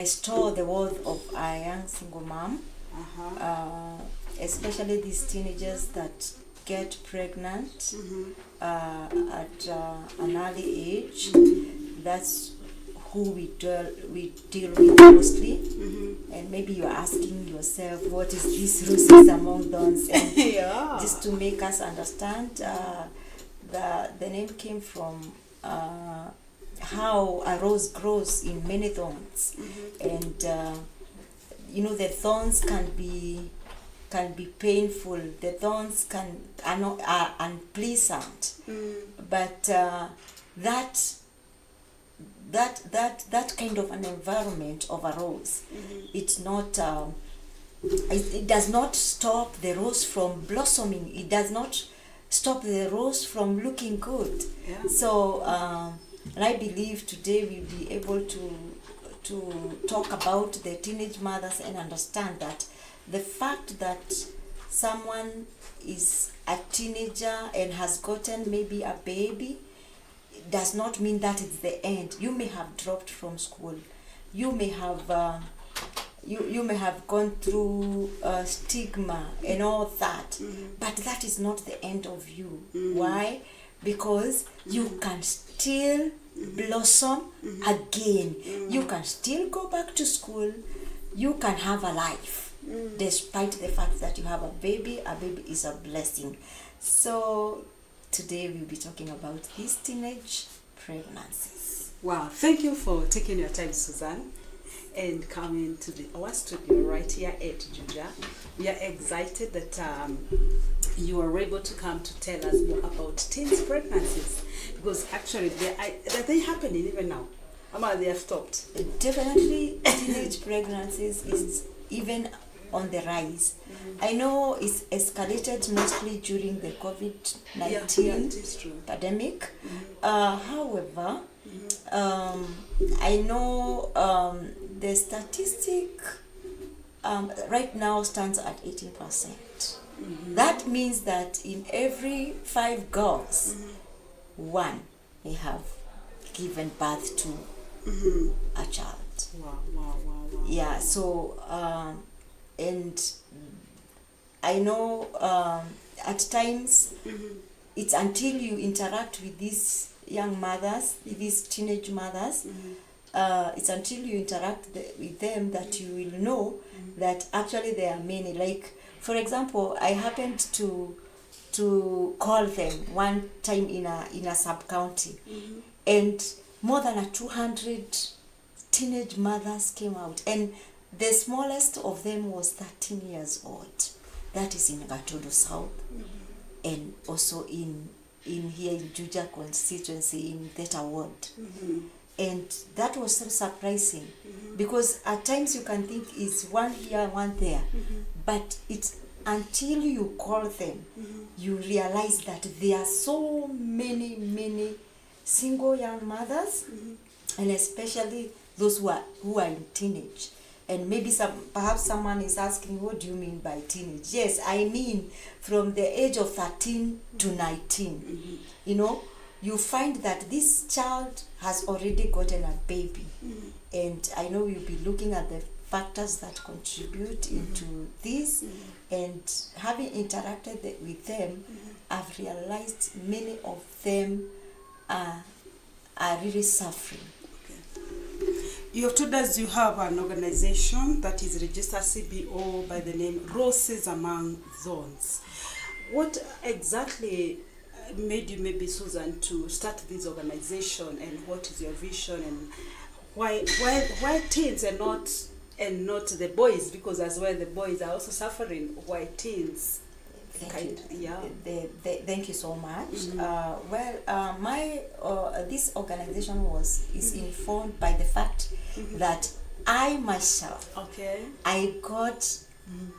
restore the worth of a young single mom, especially these teenagers that get pregnant at an early age. That's who we deal with mostly. And maybe you're asking yourself, what is this roses among thorns? And just to make us understand, the name came from how a rose grows in many thorns. And the thorns can be painful. The thorns are unpleasant, but that kind of an environment of a rose, it's not. It does not stop the rose from blossoming. It does not stop the rose from looking good. Yeah. So, and I believe today we'll be able to talk about the teenage mothers and understand that the fact that someone is a teenager and has gotten maybe a baby does not mean that it's the end. You may have dropped from school. You may have you may have gone through stigma and all that, but that is not the end of you. Why? Because you can still blossom again. You can still go back to school. You can have a life despite the fact that you have a baby. A baby is a blessing. So today we'll be talking about these teenage pregnancies. Wow, thank you for taking your time, Suzanne, and coming to our studio right here at Juja. We are excited that you are able to come to tell us more about teens pregnancies, because actually are they happening even now? Ama, they have stopped? Definitely, teenage pregnancies is even on the rise. I know it's escalated mostly during the COVID-19 pandemic. However, I know the statistic right now stands at 18%. That means that in every 5 girls, 1 may have given birth to a child. Wow. Yeah, so and I know at times it's until you interact with these young mothers, these teenage mothers, it's until you interact with them that you will know that actually there are many. Like, for example, I happened to call them one time in a sub-county, and more than 200 teenage mothers came out, and the smallest of them was 13 years old. That is in Gatodo South, and also in here in Juja constituency in Theta Ward. And that was so surprising, because at times you can think it's one here, one there, but it's until you call them, you realize that there are so many single young mothers, and especially those who are in teenage. And maybe perhaps someone is asking, what do you mean by teenage? Yes, I mean from the age of 13 to 19. You find that this child has already gotten a baby. And I know you'll be looking at the factors that contribute into this. And having interacted with them, I've realized many of them are really suffering. You have told us you have an organization that is registered CBO by the name Roses Among Thorns. What exactly made you, maybe Susan, to start this organization, and what is your vision, and why teens and not the boys? Because as well the boys are also suffering. Why teens? Thank you so much. My this organization is informed by the fact that I myself, I got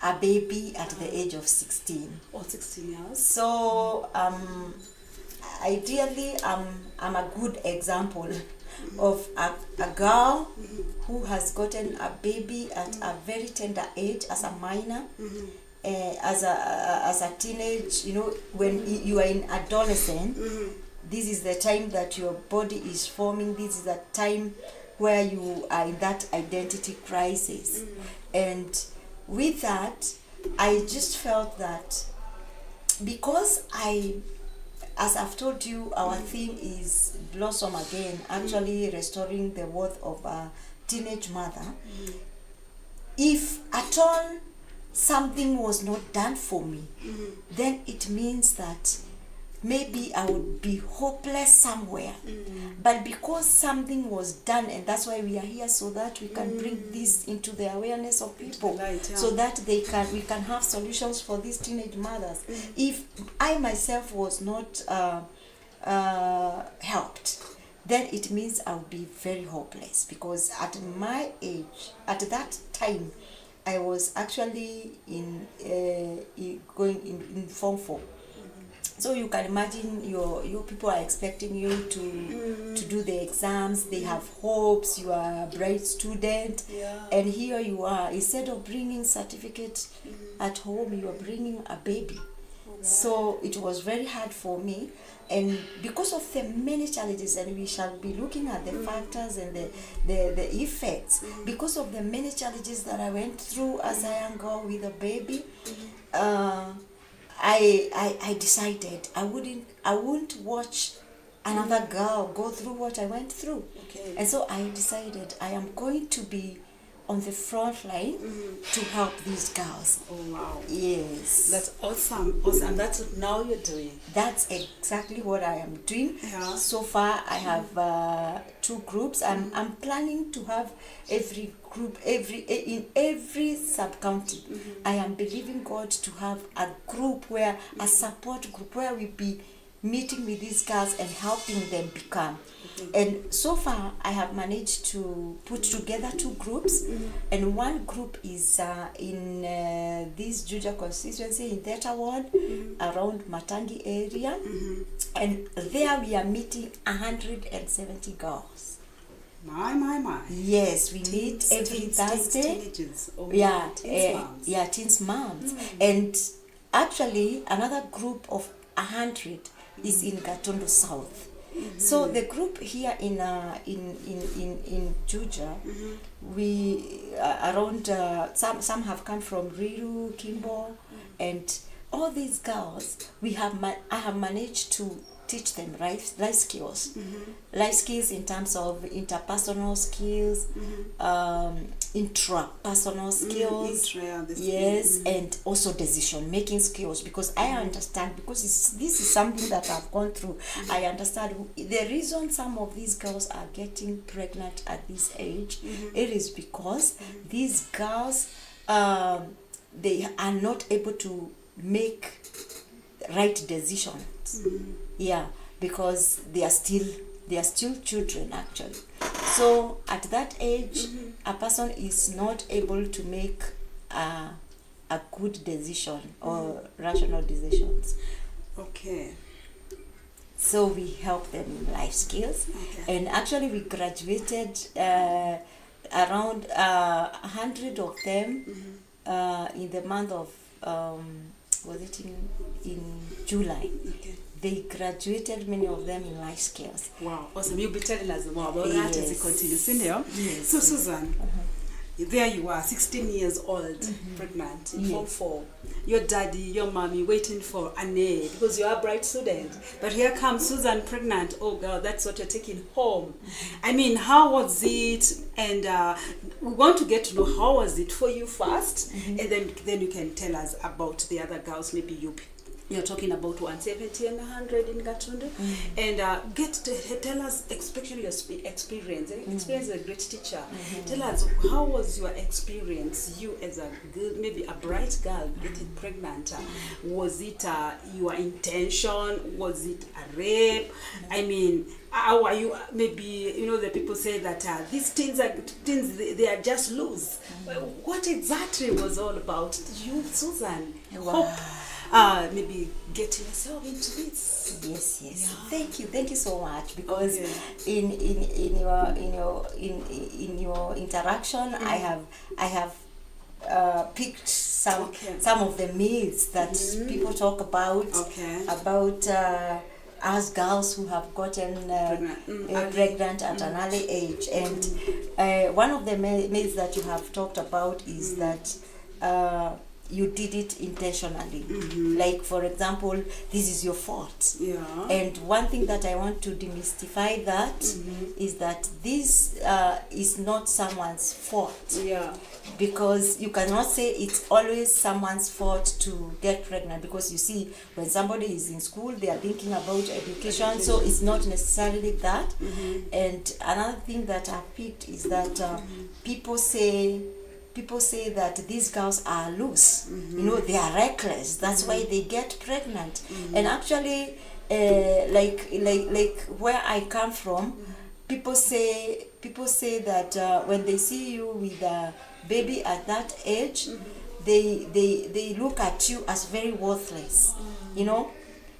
a baby at the age of 16. Oh, 16 years. So ideally, I'm a good example of a girl who has gotten a baby at a very tender age as a minor. As a teenage, when you are in adolescence, this is the time that your body is forming. This is the time where you are in that identity crisis. And with that, I just felt that because as I've told you, our theme is Blossom Again, actually restoring the worth of a teenage mother. If at all something was not done for me, then it means that maybe I would be hopeless somewhere. But because something was done, and that's why we are here, so that we can bring this into the awareness of people, so that we can have solutions for these teenage mothers. If I myself was not helped, then it means I would be very hopeless, because at my age, at that time, I was actually going in Form 4. So you can imagine your people are expecting you to do the exams. They have hopes. You are a bright student, and here you are. Instead of bringing certificate at home, you are bringing a baby. So it was very hard for me, and because of the many challenges, and we shall be looking at the factors and the effects, because of the many challenges that I went through as a young girl with a baby, I decided I wouldn't watch another girl go through what I went through. And so I decided I am going to be on the front line to help these girls. Oh wow. Yes. That's awesome. That's what now you're doing. That's exactly what I am doing. Yeah. So far I have 2 groups. I'm planning to have every group, in every sub-county. I am believing God to have a group, where a support group, where we be meeting with these girls and helping them become. And so far I have managed to put together 2 groups, and one group is in this Juja constituency in Theta Ward, around Matangi area, and there we are meeting 170 girls. My. Yes, we meet every Thursday. Teenagers. Oh, teens moms. And actually another group of 100 is in Gatundu South. So the group here in Juja, we around some have come from Riru, Kimbo, and all these girls I have managed to teach them life skills, life skills in terms of interpersonal skills, intrapersonal skills, and also decision making skills, because I understand, because this is something that I've gone through. I understand the reason some of these girls are getting pregnant at this age. It is because these girls they are not able to make right decisions. Because they are still children actually. So at that age, a person is not able to make a good decision or rational decisions. So we help them in life skills, and actually we graduated around 100 of them in the month of was it in July. They graduated, many of them, in life skills. Wow, awesome. You'll be telling us more about that as we continue. Cindy, so Susan, there you are, 16 years old, pregnant, in Form 4. Your daddy, your mommy waiting for an A, because you are a bright student. But here comes Susan pregnant. Oh girl, that's what you're taking home. I mean, how was it? And we want to get to know how was it for you first, and then you can tell us about the other girls. Maybe you're talking about 170 and 100 in Gatundu, and get to tell us, especially your experience. Experience is a great teacher. Tell us, how was your experience? You as a girl, maybe a bright girl, getting pregnant. Was it your intention? Was it a rape? I mean, how are you? Maybe the people say that these teens they are just loose. What exactly was all about? You, Susan, hope. Maybe getting yourself into this. Yes. Thank you so much, because in your interaction, I have picked some of the myths that people talk about us girls who have gotten pregnant at an early age. And one of the myths that you have talked about is that you did it intentionally. Like, for example, this is your fault. Yeah. And one thing that I want to demystify that is that this is not someone's fault. Yeah. Because you cannot say it's always someone's fault to get pregnant, because you see, when somebody is in school, they are thinking about education, so it's not necessarily that. And another thing that I picked is that people say that these girls are loose, you know, they are reckless, that's why they get pregnant. And actually, like where I come from, people say that when they see you with a baby at that age, they look at you as very worthless, you know.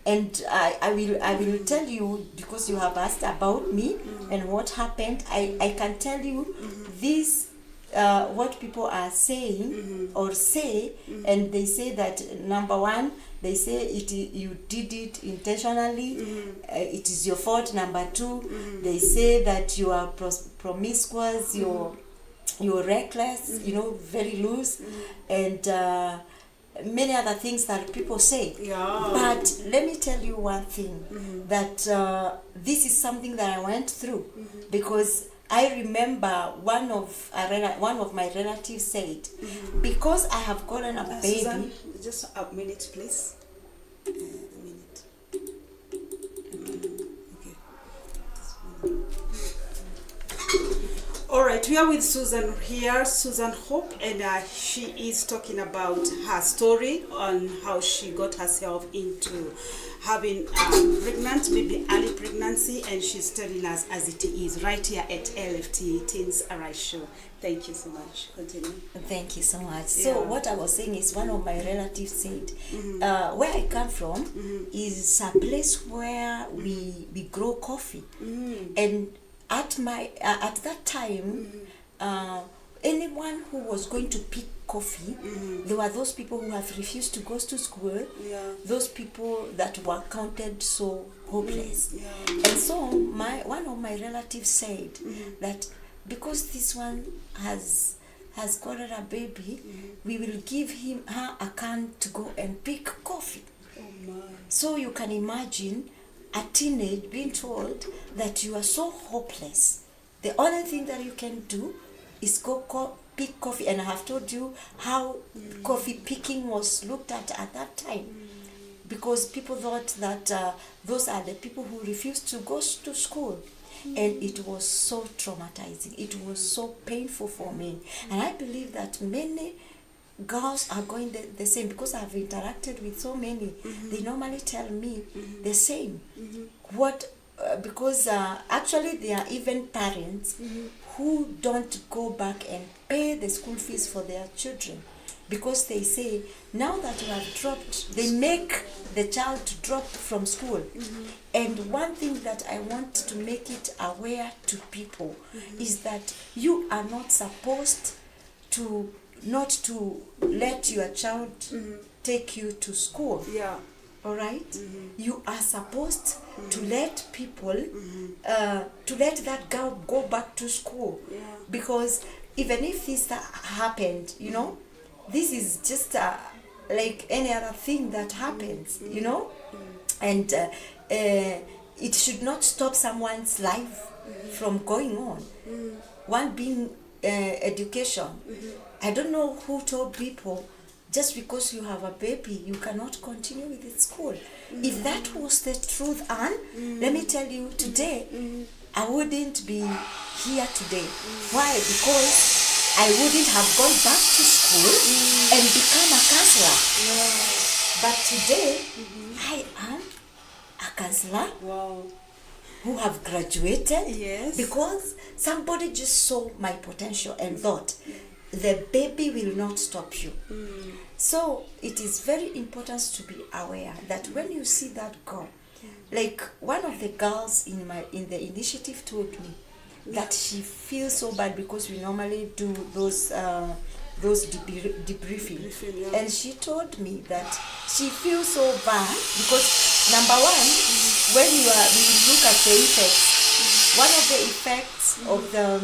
And I will tell you, because you have asked about me and what happened. I can tell you this. What people are saying or say, and they say that, number one, they say you did it intentionally, it is your fault. Number two, they say that you are promiscuous, you're reckless, you know, very loose, and many other things that people say. Yeah. But let me tell you one thing, that this is something that I went through, because I remember one of my relatives said, because I have gotten a baby. Susan, just a minute, please. A minute. Okay. All right, we are with Susan here, Susan Hope, and she is talking about her story on how she got herself into having pregnant, maybe early pregnancy, and she's telling us as it is right here at LFT Teens Arise Show. Thank you so much. Continue. Thank you so much. So what I was saying is, one of my relatives said, where I come from is a place where we grow coffee, and at that time, anyone who was going to pick coffee, there were those people who have refused to go to school, those people that were counted so hopeless. And so one of my relatives said that because this one has gotten a baby, we will give her a can to go and pick coffee. So you can imagine a teenage being told that you are so hopeless, the only thing that you can do is go pick coffee. And I have told you how coffee picking was looked at that time, because people thought that those are the people who refused to go to school. And it was so traumatizing, it was so painful for me. And I believe that many girls are going the same, because I've interacted with so many. They normally tell me the same. Because actually there are even parents who don't go back and pay the school fees for their children, because they say, now that you have dropped, they make the child to drop from school. And one thing that I want to make it aware to people is that you are not supposed to let your child take you to school. All right? You are supposed to let people, to let that girl go back to school. Because even if this happened, you know, this is just like any other thing that happens, you know? And it should not stop someone's life from going on. One being education. I don't know who told people, just because you have a baby, you cannot continue with the school. If that was the truth, Anne, let me tell you, today, I wouldn't be here today. Why? Because I wouldn't have gone back to school and become a counselor. But today, I am a counselor who have graduated because somebody just saw my potential and thought, the baby will not stop you. So it is very important to be aware that when you see that girl, like one of the girls in the initiative told me that she feels so bad, because we normally do those debriefing, and she told me that she feels so bad because Number one, when we look at the effects, one of the effects of the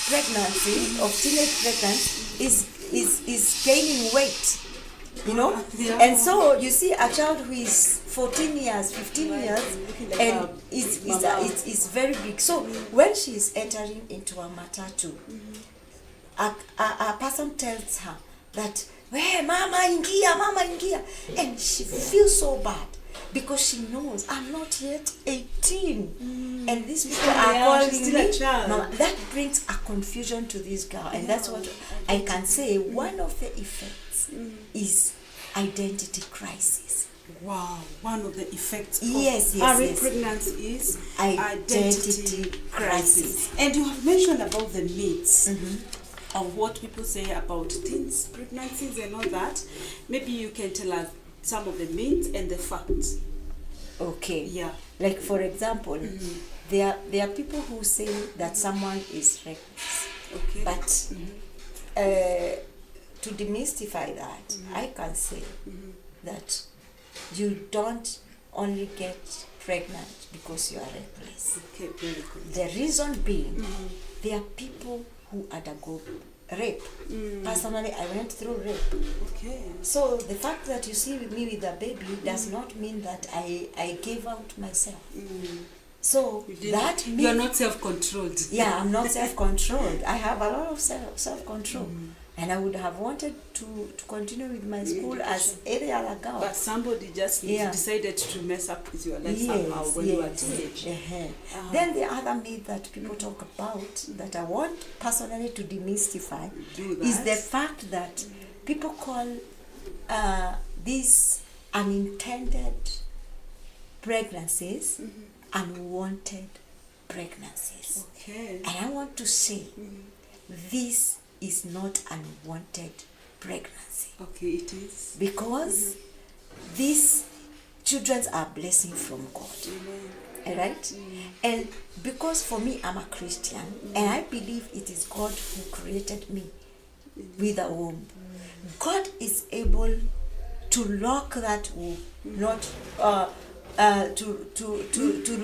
pregnancy, of teenage pregnancy, is gaining weight. You know, Yeah. and so you see a child who is 14 years, 15 years, and is very big. So when she is entering into a matatu, a person tells her that, hey, mama ingia, and she feels so bad because she knows I'm not yet 18, and these people are calling she's still me a child. mama. That brings a confusion to this girl, and that's what I can say. One of the effects is identity crisis. Wow, one of the effects Yes, of yes, early yes. pregnancy is Identity crisis. And you have mentioned about the myths of what people say about teens pregnancies and all that. Maybe you can tell us some of the myths and the facts. Okay. Yeah. Like for example, there are people who say that someone is reckless. Okay. But to demystify that, I can say that you don't only get pregnant because you are reckless. Okay, very good. The reason being, there are people who undergo rape. Personally, I went through rape. Okay. So the fact that you see me with a baby does not mean that I gave out myself. So that means you are not self-controlled. yeah, I'm not self-controlled. I have a lot of self-control. And I would have wanted to continue with my school as any other girl. But somebody just decided to mess up with your life somehow when you were a teenage. Then the other myth that people talk about that I want personally to demystify is the fact that people call these unintended pregnancies unwanted pregnancies. Okay. And I want to say this is not unwanted pregnancy. Okay, it is. Because these children are a blessing from God. Right? And because for me, I'm a Christian, and I believe it is God who created me with a womb. God is able to lock that womb, not to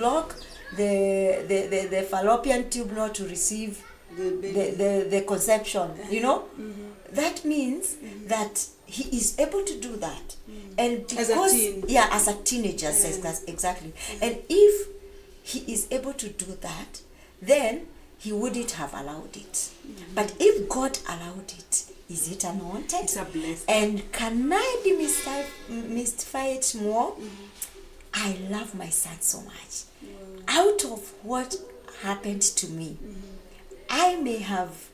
lock the fallopian tube, not to receive the conception, you know. That means that he is able to do that, and because as a teenager, exactly. And if he is able to do that, then he wouldn't have allowed it. But if God allowed it, is it unwanted? It's a blessing. And can I demystify it more? I love my son so much. Out of what happened to me, I may have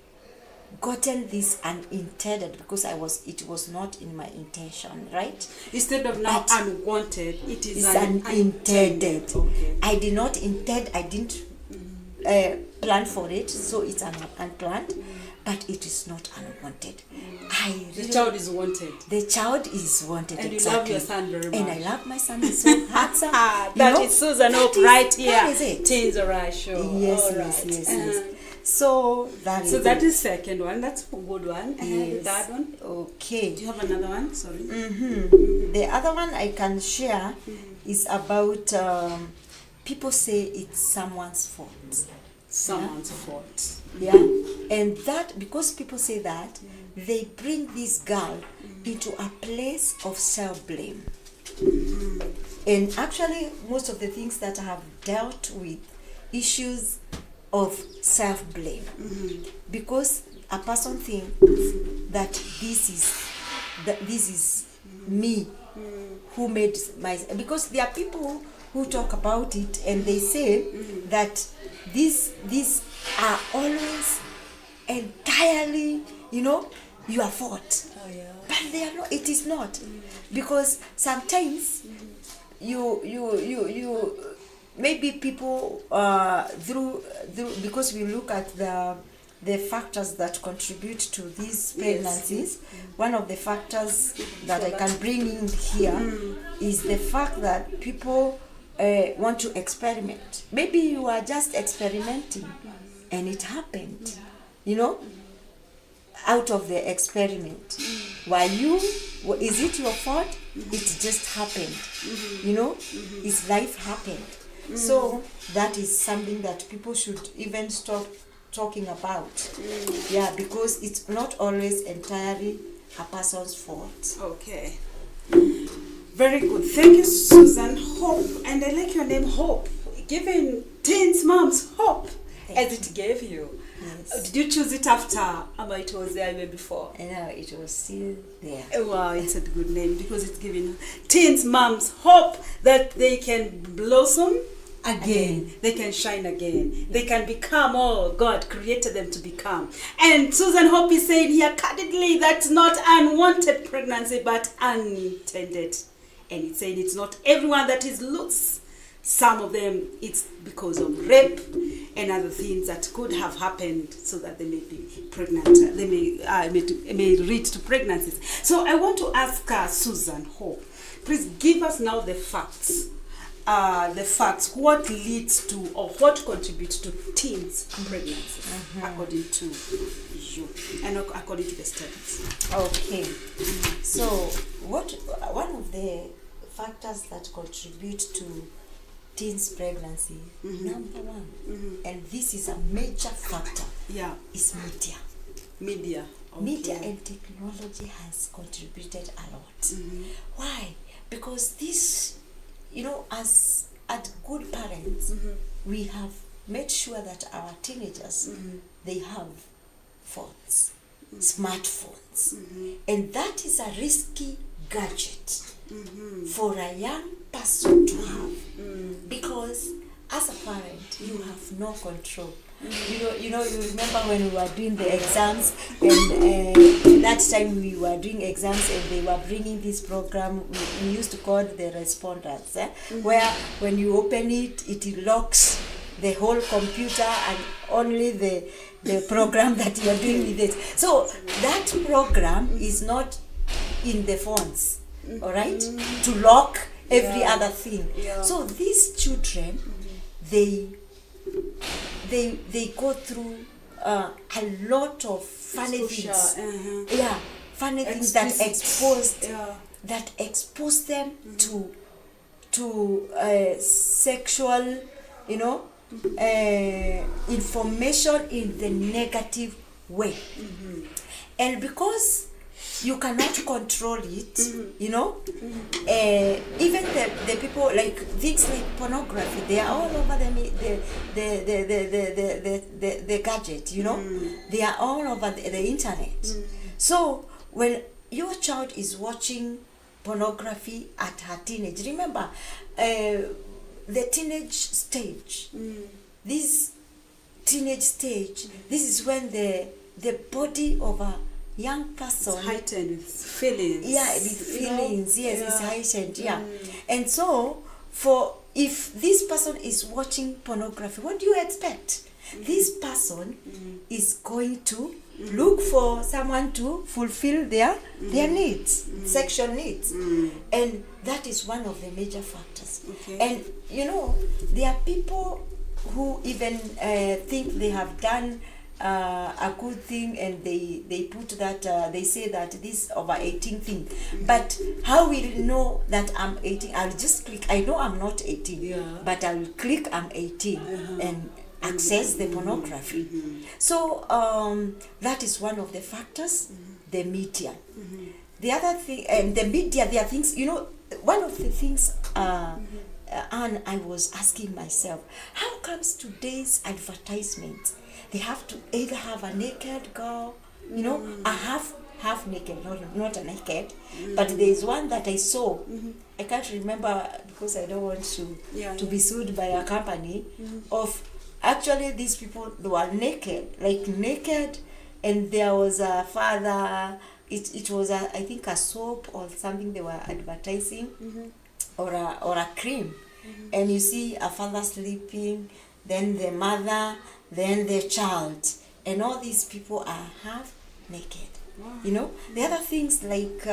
gotten this unintended because it was not in my intention, right? Instead of now unwanted, it is unintended. Okay. I did not intend, I didn't plan for it, so it's unplanned, but it is not unwanted. The child is wanted. The child is wanted, and exactly. You love your son very much. And I love my son, he's so handsome. That is Susan Hope right here. That is it. Teens Alright Show. Yes. So that is second one. That's a good one. Yes. The third one. Okay. Do you have another one? Sorry. The other one I can share is about people say it's someone's fault. Someone's fault. Yeah. And that, because people say that, they bring this girl into a place of self-blame. And actually, most of the things that I have dealt with, issues of self-blame, because a person thinks that this is me who made because there are people who talk about it and they say that these are always entirely, your fault. But they are not. It is not, because sometimes you maybe people through because we look at the factors that contribute to these pregnancies. One of the factors that I can bring in here is the fact that people want to experiment. Maybe you are just experimenting and it happened, out of the experiment. is it your fault? It just happened. You know, it's life happened. So that is something that people should even stop talking about. Yeah, because it's not always entirely a person's fault. Okay. Very good. Thank you, Susan. Hope, and I like your name, Hope. Giving teens moms hope as it gave you. Yes. Did you choose it after it was there way before? And now it was still there. Wow, it's a good name because it's giving teens moms hope that they can blossom again. They can shine again. They can become all God created them to become. And Susan Hope is saying here candidly that's not unwanted pregnancy but unintended. And it's saying it's not everyone that is loose. Some of them it's because of rape and other things that could have happened so that they may be pregnant. They may lead to pregnancies. So I want to ask Susan Hope, please give us now the facts. What leads to or what contributes to teens pregnancies according to you and according to the studies. Okay. So one of the factors that contribute to teens pregnancy, number one, and this is a major factor, is media. Okay. Media and technology has contributed a lot. Why? Because this, as good parents, we have made sure that our teenagers, they have phones, smartphones, and that is a risky gadget for a young person to have, because as a parent you have no control. You remember when we were doing the exams, and that time we were doing exams and they were bringing this program we used to call the responders, where when you open it, it locks the whole computer and only the program that you are doing with it. So that program is not in the phones, all right, to lock every other thing. So these children, they go through a lot of funny things. Funny things that expose them to sexual, information in the negative way. And because you cannot control it, even the people, like things like pornography, they are all over the gadget, they are all over the internet. So when your child is watching pornography at her teenage, remember the teenage stage, this teenage stage, this is when the body of a young person it's heightened with feelings. It's heightened. And so if this person is watching pornography, what do you expect? This person is going to look for someone to fulfill their needs, sexual needs, and that is one of the major factors. And there are people who even think they have done a good thing, and they put that they say that this over 18 thing, but how will you know that I'm 18? I'll just click. I know I'm not 18, but I will click I'm 18 and access the pornography. So that is one of the factors. The media. The other thing, and the media, there are things, one of the things and I was asking myself, how comes today's advertisements, they have to either have a naked girl, a half naked, not a naked, but there is one that I saw. I can't remember because I don't want to be sued by a company. Of actually these people, they were naked, and there was a father. It was I think a soap or something they were advertising, or a cream, and you see a father sleeping, then the mother, then the child, and all these people are half naked. Wow. The other things like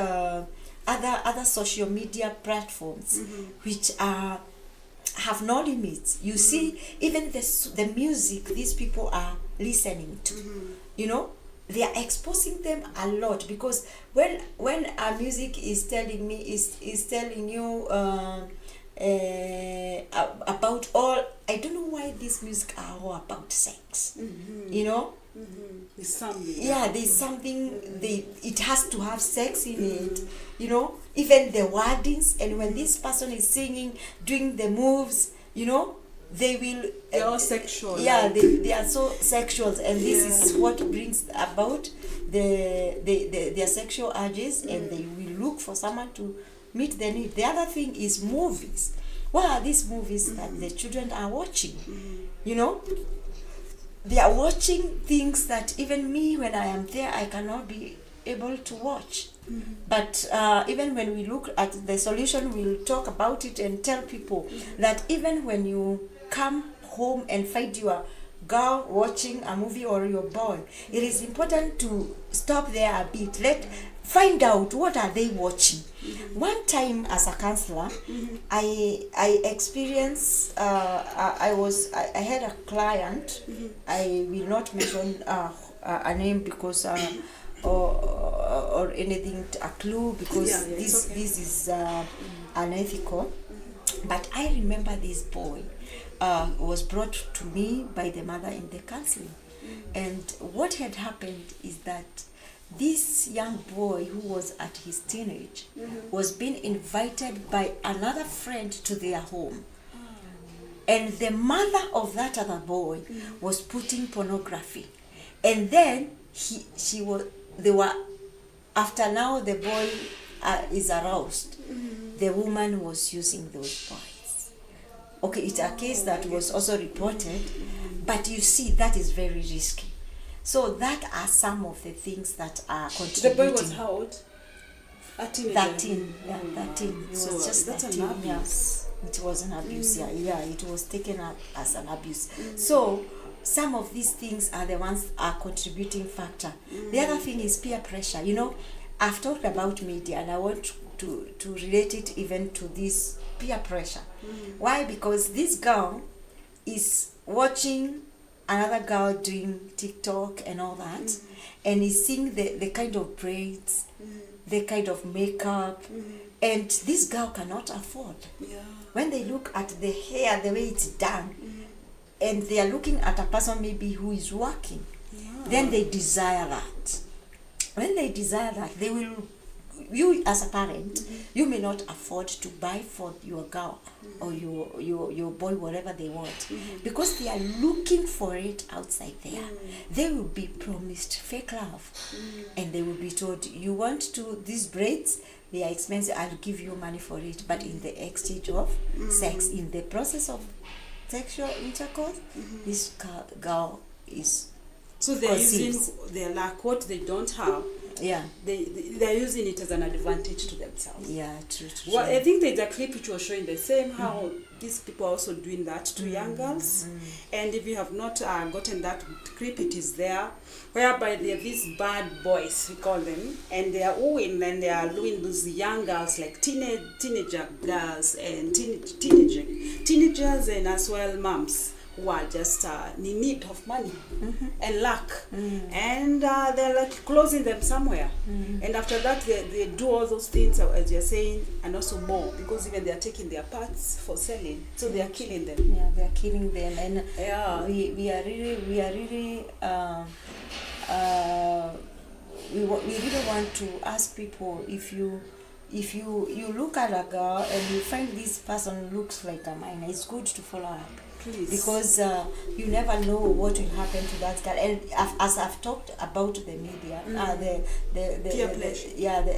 other social media platforms, which have no limits. You see, even the music these people are listening to, they are exposing them a lot, because when our music is telling me is telling you about all, I don't know why this music are all about sex. You know, There's something. yeah, there's something, it has to have sex in it, you know, even the wordings. And when this person is singing, doing the moves, you know, they're all sexual. yeah, like. they are so sexual, and this is what brings about their sexual urges, and they will look for someone to meet their need. The other thing is movies. What are these movies that the children are watching? You know, they are watching things that even me, when I am there, I cannot be able to watch. But even when we look at the solution, we'll talk about it and tell people that even when you come home and find your girl watching a movie or your boy, it is important to stop there a bit. Find out what are they watching. One time as a counselor, I experienced I had a client. I will not mention a name because or anything, a clue, because this is unethical. But I remember this boy was brought to me by the mother in the counseling, and what had happened is that this young boy, who was at his teenage, was being invited by another friend to their home. And the mother of that other boy was putting pornography. And then they were, after now the boy is aroused, the woman was using those boys. Okay, it's a case that was also reported, but you see, that is very risky. So that are some of the things that are contributing. The boy was how old? A teenager. 13, yeah, 13. It was So just that's 13, an abuse. yeah. It was an abuse, yeah, it was taken up as an abuse. So some of these things are the ones are contributing factor. The other thing is peer pressure. You know, I've talked about media, and I want to relate it even to this peer pressure. Why? Because this girl is watching another girl doing TikTok and all that, and is seeing the kind of braids, the kind of makeup, and this girl cannot afford. When they look at the hair, the way it's done, and they are looking at a person maybe who is working, then they desire that. When they desire that, they will, you as a parent, you may not afford to buy for your girl or your boy whatever they want, because they are looking for it outside there. They will be promised fake love, and they will be told, you want to these braids, they are expensive, I'll give you money for it. But in the exchange of sex, in the process of sexual intercourse, this girl is So they're conceives. using their lack, what they don't have, Yeah, they're using it as an advantage to themselves. yeah, true. Well, I think there's a clip which was showing the same, how these people are also doing that to young girls. And if you have not gotten that clip, it is there, whereby there are these bad boys, we call them, and they are wooing, and they are doing those young girls, like teenager girls and teenagers, and as well moms, who are just in need of money and luck, and they're like closing them somewhere, and after that they do all those things as you're saying, and also more, because even they're taking their parts for selling, so they are killing them. Yeah, they are killing them, and Yeah. we really we really want to ask people, if you look at a girl and you find this person looks like a minor, it's good to follow up. Please. Because you never know what will happen to that girl. And as I've talked about the media, the Peer pressure.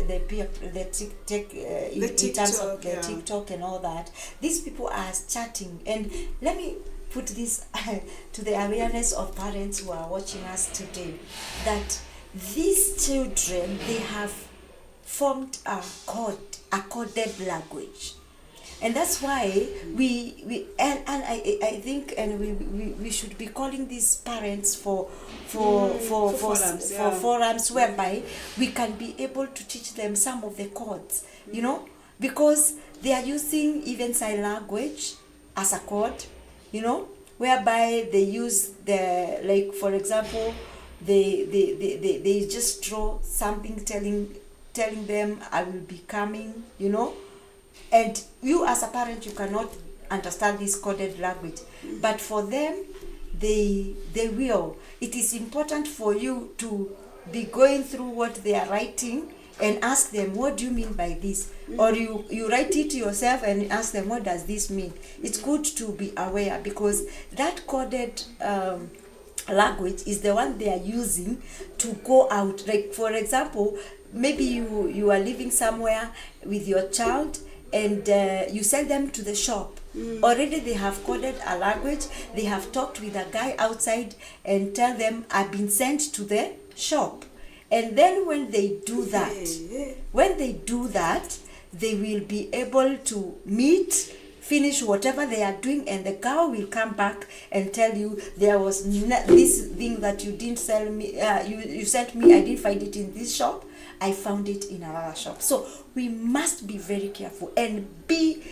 the peer, the TikTok, in terms of the yeah. TikTok and all that, these people are chatting. And let me put this to the awareness of parents who are watching us today, that these children, they have formed a coded language. And that's why I think we should be calling these parents for forums whereby we can be able to teach them some of the codes, you know, because they are using even sign language as a code, you know, whereby they use the, like, for example, they just draw something telling them I will be coming, you know. And you as a parent, you cannot understand this coded language, but for them, they will. It is important for you to be going through what they are writing and ask them, what do you mean by this? Or you write it yourself and ask them, what does this mean? It's good to be aware, because that coded language is the one they are using to go out. Like, for example, maybe you are living somewhere with your child, and you send them to the shop. Already they have coded a language. They have talked with a guy outside and tell them, I've been sent to the shop. And then when they do that, they will be able to meet, finish whatever they are doing, and the girl will come back and tell you, there was this thing that you didn't sell me, you sent me, I didn't find it in this shop, I found it in another shop. So we must be very careful and be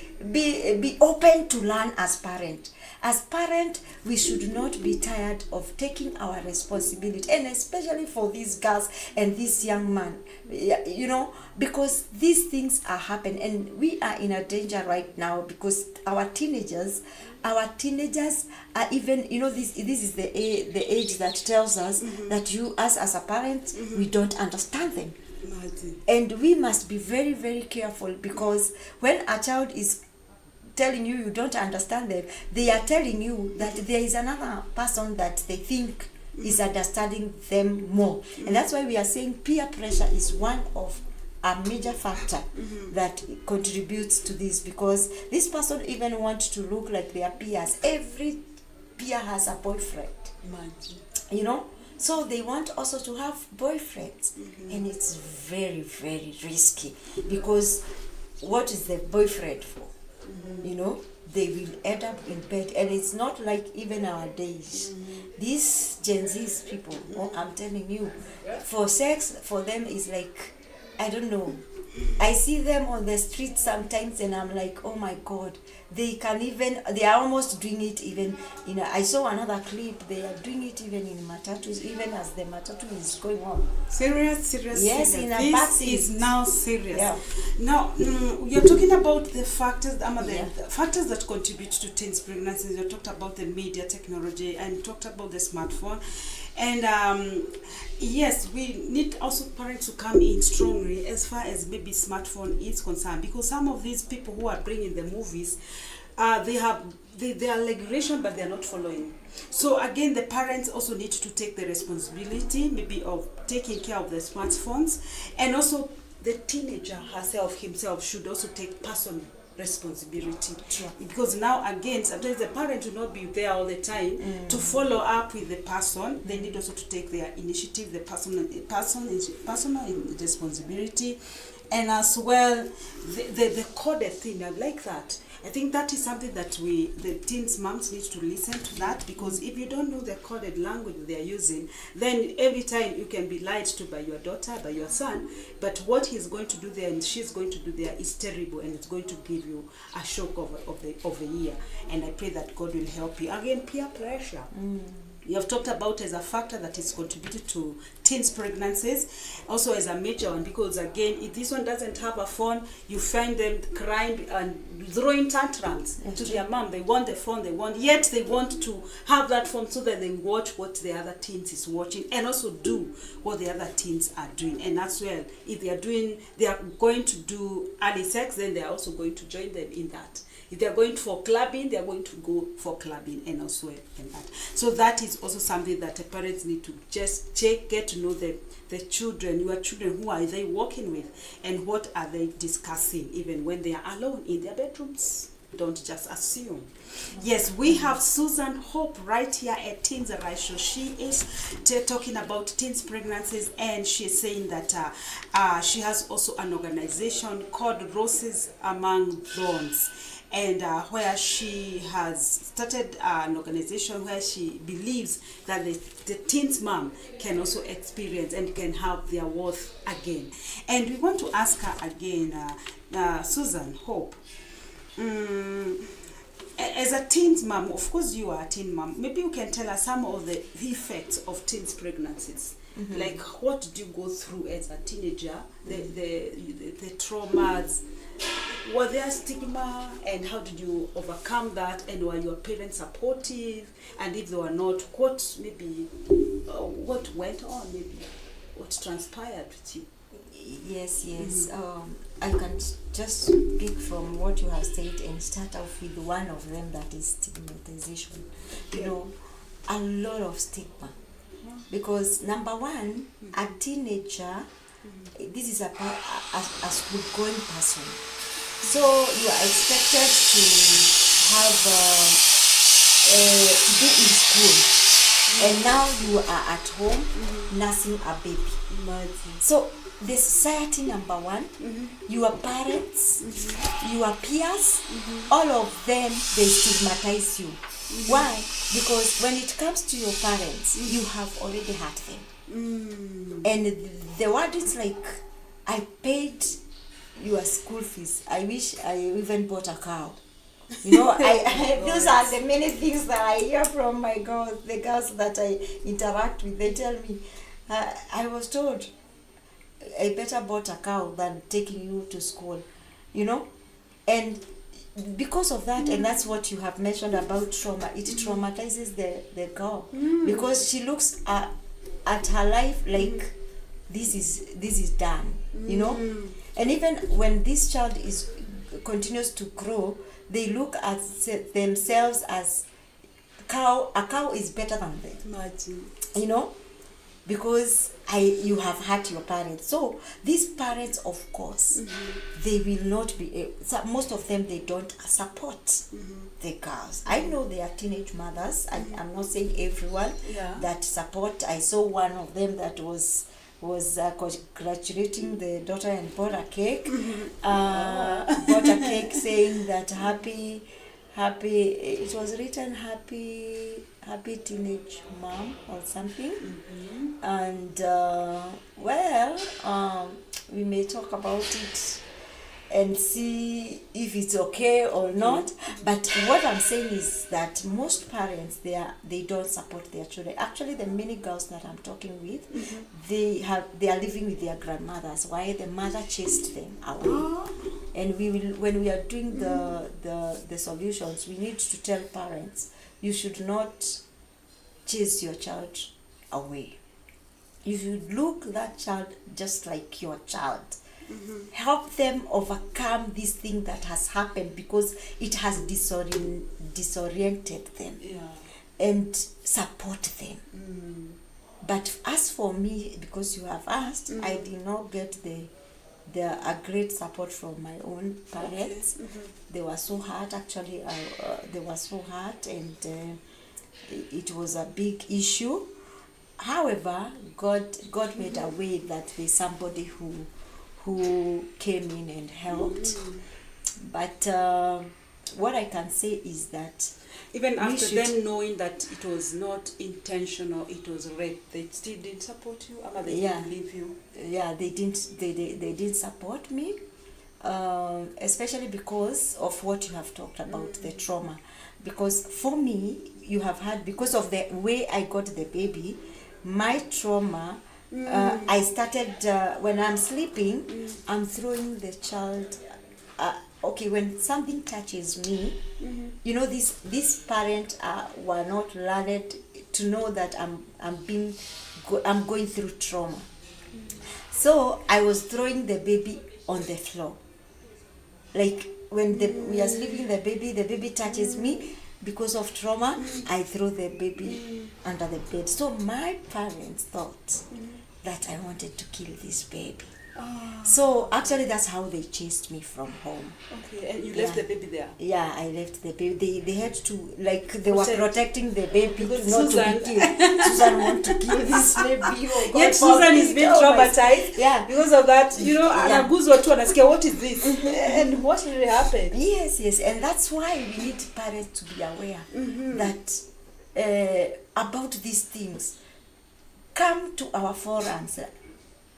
open to learn as parent. As parent, we should not be tired of taking our responsibility, and especially for these girls and this young man, you know, because these things are happening, and we are in a danger right now, because our teenagers are even, you know, this is the age that tells us that you, as a parent, we don't understand them. And we must be very, very careful, because when a child is telling you don't understand them, they are telling you that there is another person that they think is understanding them more. And that's why we are saying peer pressure is one of a major factor that contributes to this, because this person even wants to look like their peers. Every peer has a boyfriend, you know. So they want also to have boyfriends, and it's very, very risky, because what is the boyfriend for? You know, they will end up in bed, and it's not like even our days. These Gen Z's people, I'm telling you, for sex, for them is like, I don't know. I see them on the street sometimes, and I'm like, oh my God, they are almost doing it even in I saw another clip, they are doing it even in matatus, even as the matatu is going on. Serious. Yes, serious. in a bus is now serious. Yeah. Now, you're talking about the factors, the factors that contribute to teens pregnancies. You talked about the media technology, and talked about the smartphone. And yes, we need also parents to come in strongly as far as maybe smartphone is concerned, because some of these people who are bringing the movies, they are regulation, but they are not following. So again, the parents also need to take the responsibility maybe of taking care of the smartphones, and also the teenager himself should also take personal responsibility. Sure. Because now again, sometimes the parent will not be there all the time to follow up with the person. They need also to take their initiative, the personal responsibility, and as well the coded thing. I like that. I think that is something that the teens moms need to listen to that, because if you don't know the coded language they are using, then every time you can be lied to by your daughter, by your son, but what he's going to do there and she's going to do there is terrible, and it's going to give you a shock of the year. And I pray that God will help you. Again, peer pressure. You have talked about as a factor that is contributed to teens pregnancies, also as a major one, because again, if this one doesn't have a phone, you find them crying and throwing tantrums to their mom. They want the phone, yet they want to have that phone so that they watch what the other teens is watching, and also do what the other teens are doing. And as well, if they are going to do early sex, then they are also going to join them in that. If they're going for clubbing, they're going to go for clubbing, and also in that. So that is also something that the parents need to just get to know the children, your children, who are they working with, and what are they discussing, even when they are alone in their bedrooms. Don't just assume. Yes, we have Susan Hope right here at Teens Arise Show. She is talking about teens pregnancies, and she's saying that she has also an organization called Roses Among Thorns, and where she has started an organization where she believes that the teens mom can also experience and can have their worth again. And we want to ask her again, Susan Hope, As a teen mom, of course you are a teen mom, maybe you can tell us some of the effects of teens pregnancies. Like what did you go through as a teenager, the traumas, were there stigma, and how did you overcome that, and were your parents supportive, and if they were not, what maybe what went on, maybe what transpired with you? Yes. I can just speak from what you have said and start off with one of them, that is stigmatization. You know, a lot of stigma. Because number one, a teenager, this is a school-going person. So you are expected to have to be in school, and now you are at home nursing a baby. So the society, number one, your parents, your peers, all of them, they stigmatize you. Why? Because when it comes to your parents, you have already had them. And the word is like, I paid your school fees. I wish I even bought a cow. You know, those are the many things that I hear from my girls, the girls that I interact with. They tell me, I was told I better bought a cow than taking you to school, you know. And because of that, and that's what you have mentioned about trauma, it traumatizes the girl, because she looks at her life like this is done, you know. And even when this child continues to grow, they look at themselves as a cow is better than them. Imagine. You know, because you have hurt your parents. So these parents, of course, they will not be most of them, they don't support the girls. I know they are teenage mothers. I'm not saying everyone that support. I saw one of them that was congratulating the daughter and bought a cake. Bought a cake saying that happy, it was written happy teenage mom or something. And we may talk about it and see if it's okay or not. But what I'm saying is that most parents, they don't support their children. Actually, the many girls that I'm talking with, they are living with their grandmothers. Why? The mother chased them away. And when we are doing the solutions, we need to tell parents, you should not chase your child away. You should look that child just like your child. Help them overcome this thing that has happened, because it has disoriented them, and support them. But as for me, because you have asked, I did not get a great support from my own parents. They were so hurt, actually. They were so hurt, and it was a big issue. However, God made a way that there's somebody who came in and helped. But what I can say is that even after them knowing that it was not intentional, it was rape, they still didn't support you, or they didn't leave you? Yeah, they didn't support me, especially because of what you have talked about, the trauma. Because for me, you have had, because of the way I got the baby, my trauma, I started when I'm sleeping, I'm throwing the child. Okay, when something touches me, you know, these parents were not learned to know that I'm going through trauma. So I was throwing the baby on the floor. Like when we are sleeping, the baby touches me. Because of trauma, I threw the baby under the bed. So my parents thought that I wanted to kill this baby. So actually, that's how they chased me from home. Okay, and you left the baby there? Yeah, I left the baby. They had to, like, they were protecting the baby not Susan. to be killed. Susan wanted to kill this baby. Oh, God, yet Susan is being traumatized. Yeah, because of that, you know, anaguzwa tu anasikia, what is this? And what really happened? Yes, and that's why we need parents to be aware that about these things. Come to our forums,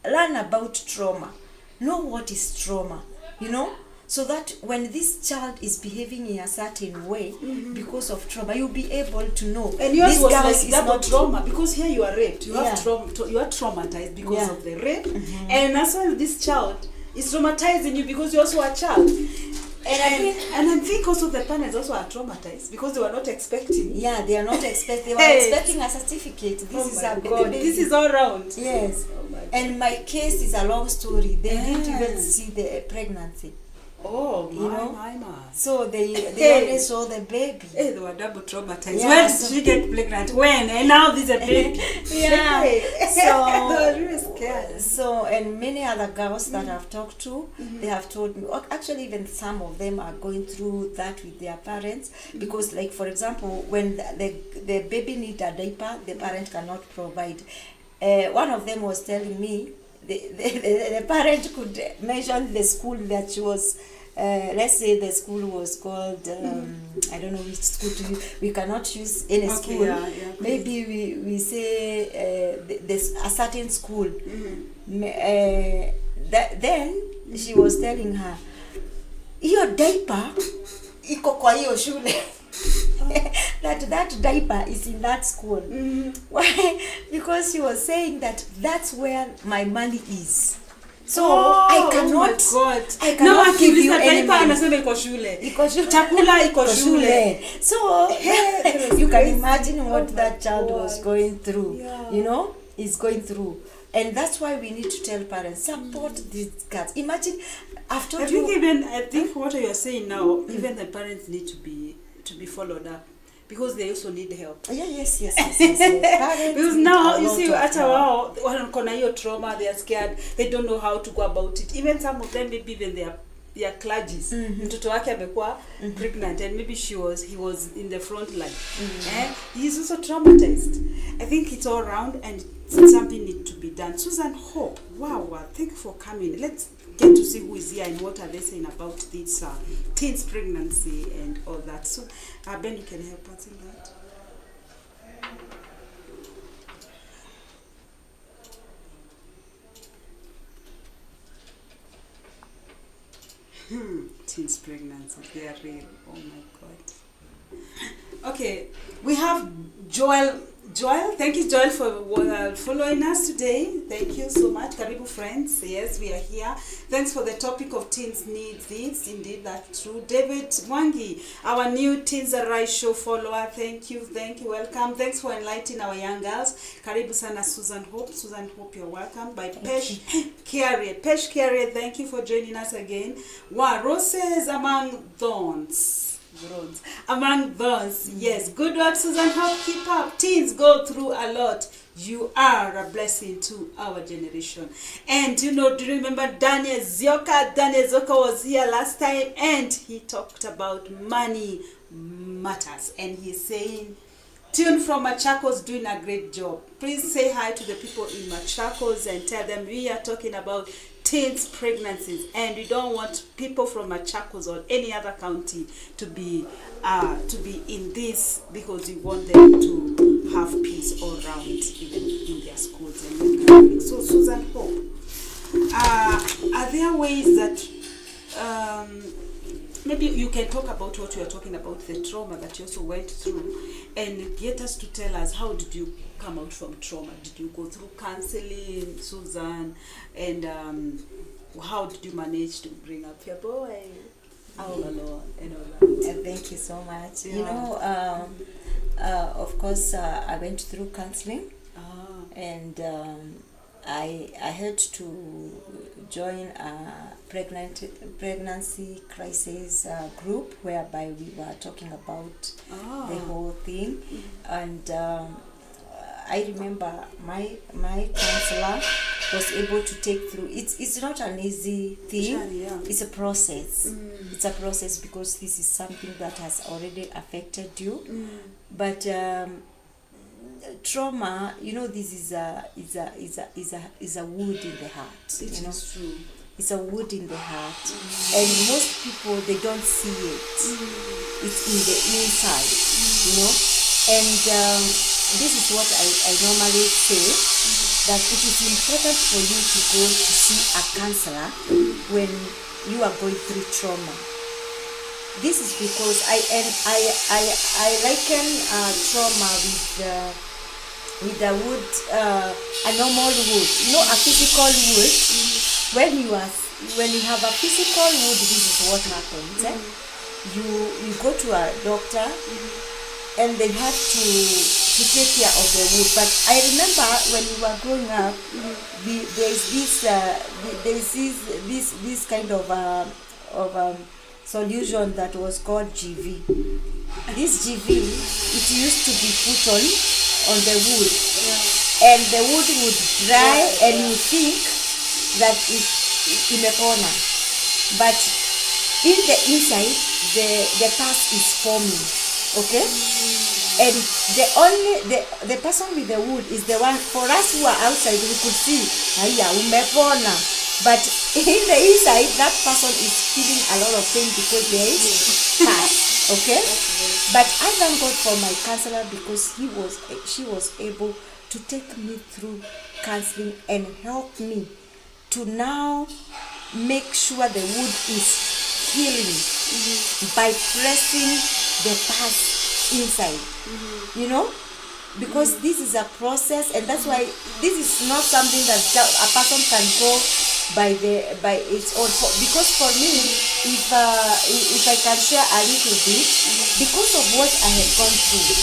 learn about trauma, know what is trauma, you know. so that when this child is behaving in a certain way because of trauma, you'll be able to know. And yours this was girl like is double not trauma, because here you are raped, you Yeah. you are traumatized because Yeah. of the rape, and as well this child is traumatizing you because you also a child. And I think also the parents also are traumatized because they were not expecting. Yeah, they are not expecting. They were Hey. expecting a certificate. This Oh is my a God, baby. this is all round. Yes. Oh my God. And my case is a long story. They didn't Yeah. even see the pregnancy. Oh You know? my. So they Hey. only saw the baby. Hey, they were double traumatized. Yeah, When did so- she get pregnant? When? And now this is a baby. Yeah. Hey. So- they were really scared. So, and many other girls that I've talked to, they have told me, actually even some of them are going through that with their parents, because like, for example, when the baby need a diaper, the parent cannot provide. One of them was telling me, the parent could mention the school that she was, let's say the school was called, I don't know which school to use. We cannot use any school. Yeah, Maybe we say there's a certain school. Then she was telling her, hiyo diaper iko kwa hiyo shule. that diaper is in that school. Why? Because she was saying that that's where my money is. So I cannot. Oh my God. I cannot give you any diaper money. anasema iko shule. Iko shule. Chakula iko shule. So you can crazy. imagine what Oh my that child was God. going through. Yeah. You know, is going through. And that's why we need to tell parents, support these cats. Imagine, I've told you. I think what you are saying now, even the parents need to be followed up, because they also need help. Yeah, yes. Parents Because need now a you lot see of hata help. wao wanaona hiyo trauma, they are scared, they don't know how to go about it. Even some of them, maybe even they are clergies. Mtoto wake amekuwa pregnant and maybe he was in the front line. He's also traumatized. I think it's all around and something needs to be done. Susan Hope, wow, thank you for coming. Let's get to see who is here and what are they saying about this teens pregnancy and all that. So Ben, you can help us in that. Teens pregnancy, they are real. Oh my God. Okay, we have Joel, thank you Joel for following us today. Thank you so much. Karibu friends. Yes, we are here. Thanks for the topic of teens needs. It's indeed that's true. David Mwangi, our new Teens Arise show follower. Thank you, welcome. Thanks for enlightening our young girls. Karibu sana Susan Hope, you're welcome. By Pesh Carrier, thank you for joining us again. Wow, roses among thorns. Among those, yes, good work Susan Hope, keep up. Teens go through a lot. You are a blessing to our generation. And do you remember Daniel Zioka? Daniel Zioka was here last time and he talked about money matters, and he's saying Tune from Machakos doing a great job. Please say hi to the people in Machakos and tell them we are talking about teens pregnancies, and we don't want people from Machakos or any other county to be in this, because we want them to have peace all around, even in their schools and everything. So Susan Hope, are there ways that maybe you can talk about what you are talking about, the trauma that you also went through, and get us to tell us, how did you come out from trauma? Did you go through counseling, Susan? And how did you manage to bring up your boy all alone and all that? Thank you so much. Yeah. You know, of course, I went through counseling, and I had to join a pregnancy crisis group, whereby we were talking about the whole thing. And I remember my counselor was able to take through. It's not an easy thing. Sure, yeah. It's a process. It's a process, because this is something that has already affected you. But trauma, this is a wound in the heart. It is true. It's a wound in the heart, and most people, they don't see it. It's in the inside, And this is what I normally say. that it is important for you to go to see a counselor when you are going through trauma. This is because I liken trauma with a wood, a normal wood, a physical wood. When you have a physical wood, this is what happens. You go to a doctor, and they have to take care of the wood. But I remember when we were growing up, there's this kind of solution that was called GV. This GV, it used to be put on the wood, and the wood would dry, and you think that it's in a corner, but in the inside the pus is forming. Okay, and the person with the wood is the one. For us who are outside, we could see umepona, but in the inside that person is feeling a lot of pain because there is pus. Okay, but I thank God for my counselor because she was able to take me through counseling and help me to now make sure the wood is healing by pressing the pus inside, because this is a process, and that's why this is not something that a person can go by its own. Because for me, if I can share a little bit, because of what I had gone through,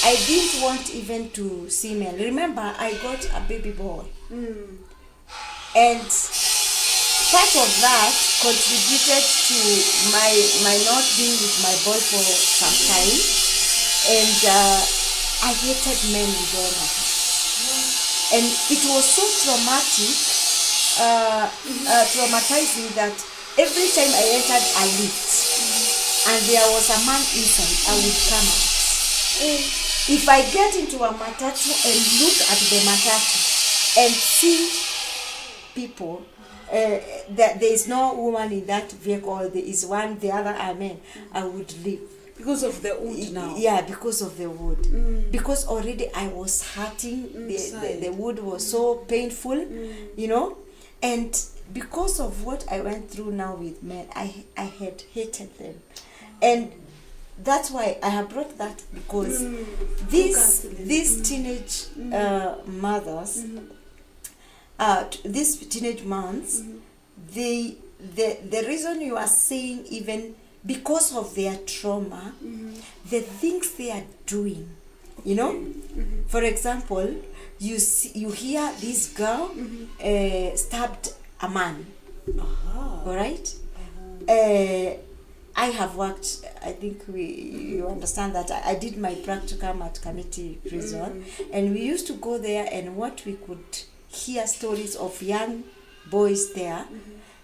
I didn't want even to see men. Remember, I got a baby boy, and part of that contributed to my not being with my boy for some time, and I hated men with all my heart, and it was so traumatizing that every time I entered a lift and there was a man inside, I would come out. If I get into a matatu and look at the matatu and see people, that there is no woman in that vehicle, there is one, the other are men, I would leave. Because of the wood now? Yeah, because of the wood. Because already I was hurting, the wood was so painful, and because of what I went through now with men, I had hated them. And that's why I have brought that, because these teenage mothers, these teenage moms, the reason you are saying, even because of their trauma, the things they are doing, for example, you hear this girl stabbed a man. All right. I have worked, I think you understand that I did my practicum at Committee Prison, and we used to go there, and what we could hear stories of young boys there,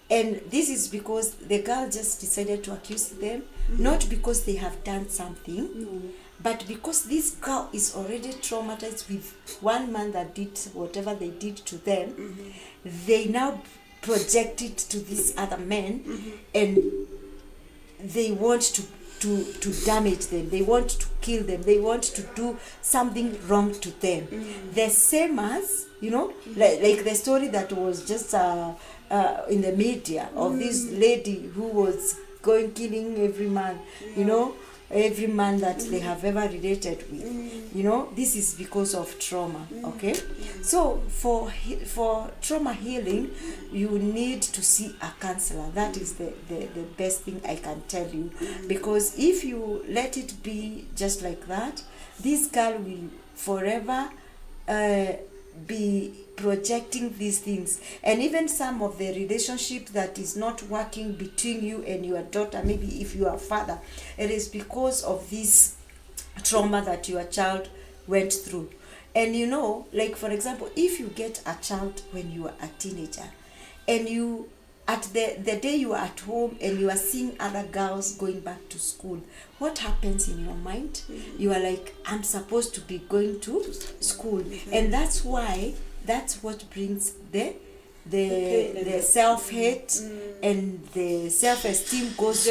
and this is because the girl just decided to accuse them, not because they have done something, but because this girl is already traumatized with one man that did whatever they did to them. They now project it to these other men, and they want to damage them, they want to kill them, they want to do something wrong to them. The same as, like the story that was just in the media of this lady who was killing every man, every man that they have ever related with. This is because of trauma. Okay, so for trauma healing, you need to see a counselor. That is the best thing I can tell you, because if you let it be just like that, this girl will forever be projecting these things. And even some of the relationship that is not working between you and your daughter, maybe if you are a father, it is because of this trauma that your child went through. And like for example, if you get a child when you are a teenager, and you at the day you are at home and you are seeing other girls going back to school, what happens in your mind? You are like, I'm supposed to be going to school. And that's what brings the self-hate and the self-esteem goes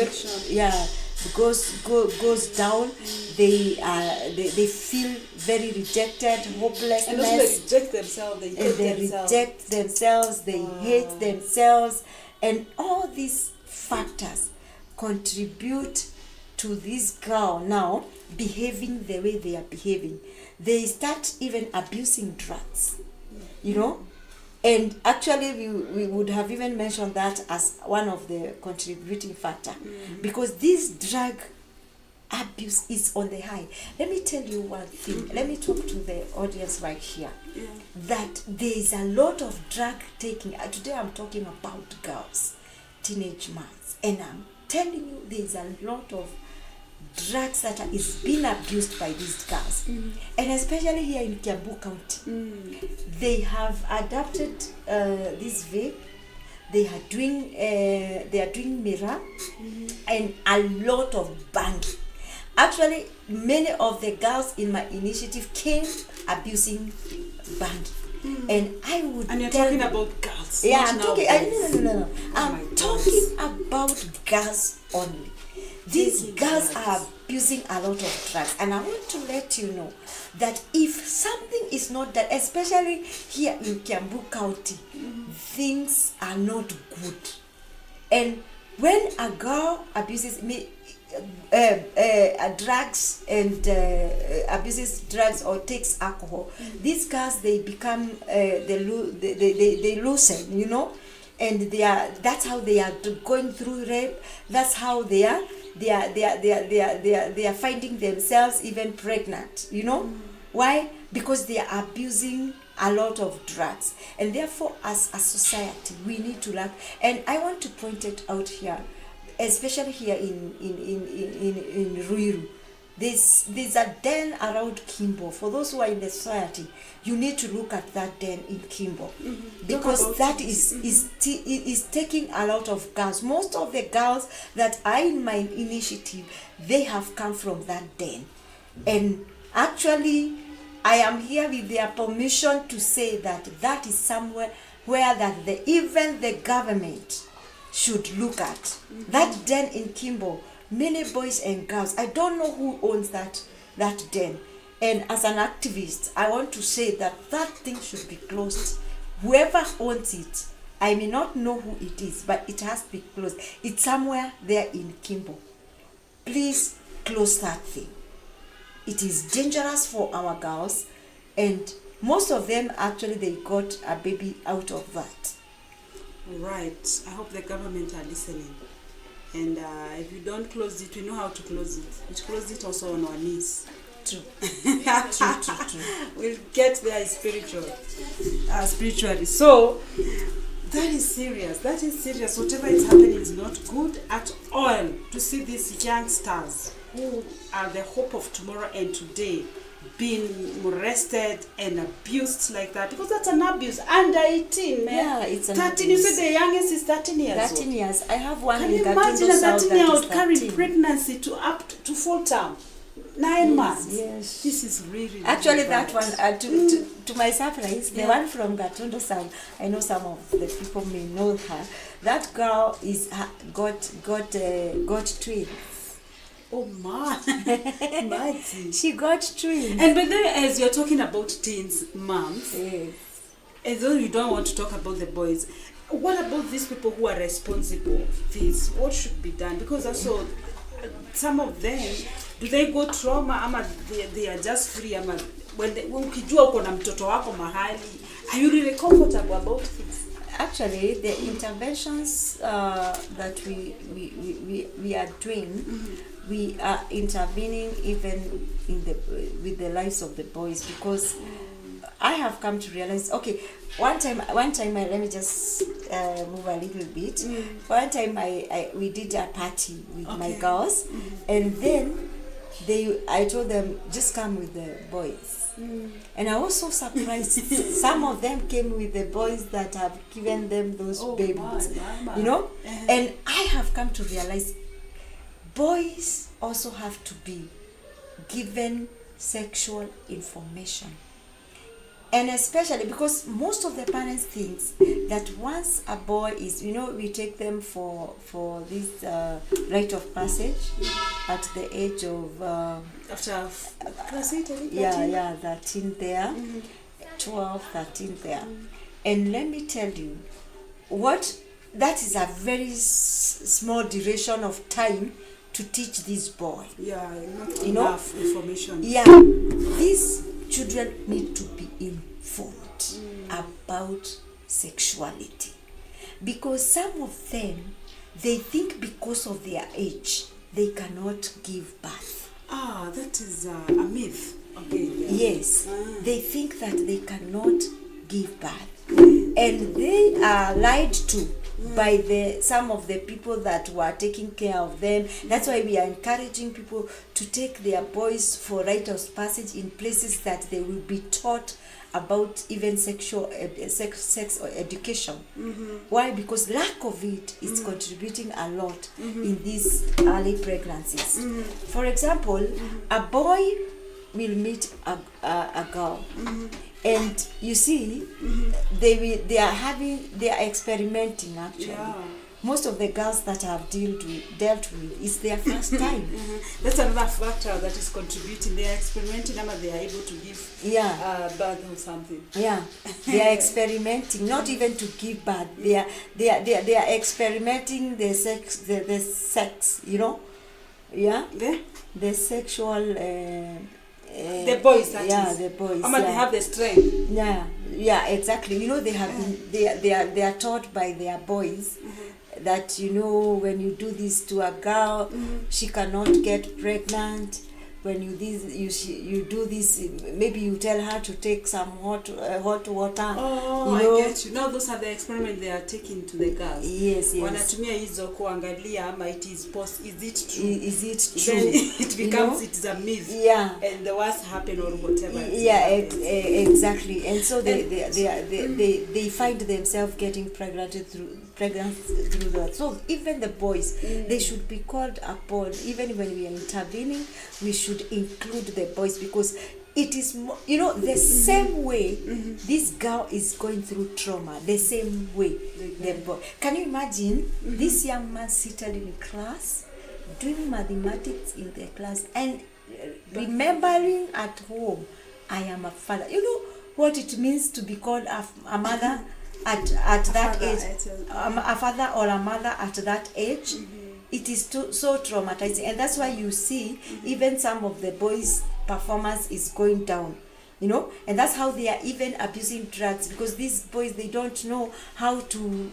goes down. They feel very rejected, hopelessness, And also they reject themselves. They hate themselves, and all these factors contribute to this girl now behaving the way they are behaving. They start even abusing drugs, you know. And actually, we would have even mentioned that as one of the contributing factor, because this drug abuse is on the high. Let me tell you one thing. Let me talk to the audience right here. That there is a lot of drug taking. Today I'm talking about girls, teenage moms, and I'm telling you there is a lot of drugs that is being abused by these girls, and especially here in Kiambu County. They have adopted this vape. They are doing mirror, and a lot of banging. Actually, many of the girls in my initiative came abusing banging. And I would And you're talking about girls. Yeah, I'm talking. No. I'm talking about girls only. These girls are abusing a lot of drugs, and I want to let you know that if something is not done, especially here in Kiambu County, things are not good. And when a girl abuses drugs and abuses drugs or takes alcohol, these girls, they become they loosen, you know, and that's how they are going through rape. That's how they are finding themselves even pregnant, you know. Why? Because they are abusing a lot of drugs, and therefore as a society we need to learn. And I want to point it out here, especially here in Ruiru. There's a den around Kimbo. For those who are in the society, you need to look at that den in Kimbo, because that is taking a lot of girls. Most of the girls that are in my initiative, they have come from that den. And actually, I am here with their permission to say that that is somewhere where that even the government should look at. That den in Kimbo, many boys and girls, I don't know who owns that den. And as an activist, I want to say that that thing should be closed. Whoever owns it, I may not know who it is, but it has to be closed. It's somewhere there in Kimbo. Please close that thing. It is dangerous for our girls, and most of them actually, they got a baby out of that. Right. I hope the government are listening. And if you don't close it, we know how to close it. We close it also on our knees. True. True. We'll get there spiritually. So, that is serious. Whatever is happening is not good at all. To see these youngsters who are the hope of tomorrow and today being molested and abused like that, because that's an abuse. Under 18, man. Yeah, it's an 13. abuse. You said the youngest is 13 years 13 old. years. I have one Can in you imagine a Gatindo South 13-year-old that carrying is 13. pregnancy to up to full term? 9 months. Yes. This is really Actually, really that bad. one, to my surprise, the Yeah. one from Gatindo South, I know some of the people may know her. That girl got twins. Oh my. Mighty. She got twins. And but then, as you're talking about teens, moms, Yes. as though you don't want to talk about the boys, what about these people who are responsible? What should be done? Because also, some of them, do they go trauma ama they are just free ama when ukijua uko na mtoto wako mahali, are you really comfortable about this? Actually, the interventions that we are doing, we are intervening even with the lives of the boys, because I have come to realize, okay, one time let me just move a little bit. One time we did a party with my girls, and then I told them, just come with the boys. And I was so surprised. Some of them came with the boys that have given them those babies, my. you know. And I have come to realize boys also have to be given sexual information. And especially because most of the parents think that once a boy is, we take them for this rite of passage at the age of After class 8, I think. 13 there, 12, 13 there. And let me tell you, that is a very small duration of time to teach this boy. Yeah, not enough information. Yeah, these children need to be informed about sexuality, because some of them, they think because of their age they cannot give birth. That is a myth. Okay. Yeah. Yes, they think that they cannot give birth, and they are lied to by some of the people that were taking care of them. That's why we are encouraging people to take their boys for rite of passage in places that they will be taught about even sex or education. Why? Because lack of it is contributing a lot in these early pregnancies. For example, a boy will meet a girl, and you see, they are experimenting actually. Yeah. Most of the girls that have dealt with, it's their first time. That's another factor that is contributing. They are experimenting, and they are able to give birth or something. Yeah, they are experimenting, not even to give birth. They are experimenting the sex, Yeah, the sexual. The boys, the boys. They have the strength. Yeah, exactly. They have been, they are taught by their boys that when you do this to a girl, she cannot get pregnant. When you do this, maybe you tell her to take some hot water. I get you. Now those are the experiments they are taking to the girls. Yes. Wanatumia hizo kuangalia ama it is is it true? Is it true? Then it becomes it is a myth. Yeah. And the worst happen or whatever. Yeah, exactly. And so they find themselves getting pregnant through that. So even the boys, they should be called upon. Even when we are intervening, we should include the boys, because it is the same way this girl is going through trauma, the same way the boy. Can you imagine this young man seated in class doing mathematics in the class and remembering at home, I am a father. You know what it means to be called a mother at that age, a father or a mother at that age? It is so traumatizing, and that's why you see even some of the boys' performance is going down, and that's how they are even abusing drugs, because these boys, they don't know how to,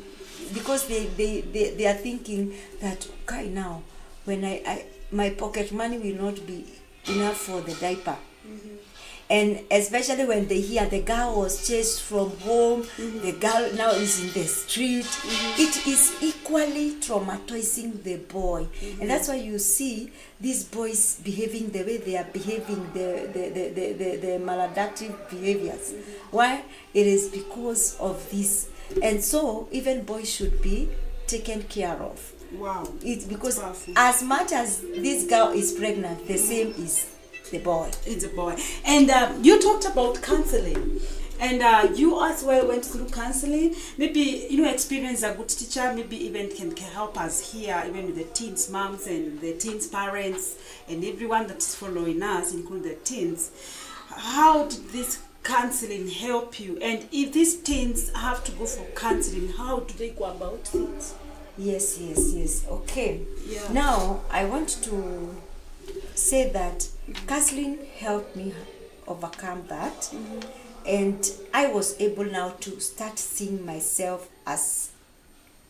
because they are thinking that, okay, now when my pocket money will not be enough for the diaper. And especially when they hear the girl was chased from home, the girl now is in the street, it is equally traumatizing the boy. And that's why you see these boys behaving the way they are behaving, the maladaptive behaviors. Why? It is because of this. And so even boys should be taken care of. Wow. It's because as much as this girl is pregnant, the same is the boy. It's a boy. And you talked about counseling, and you as well went through counseling. Maybe experience a good teacher, maybe even can help us here, even with the teens moms and the teens parents and everyone that is following us, including the teens. How did this counseling help you? And if these teens have to go for counseling, how do they go about it? Yes. Okay. Yeah. Now I want to say that counseling helped me overcome that, and I was able now to start seeing myself as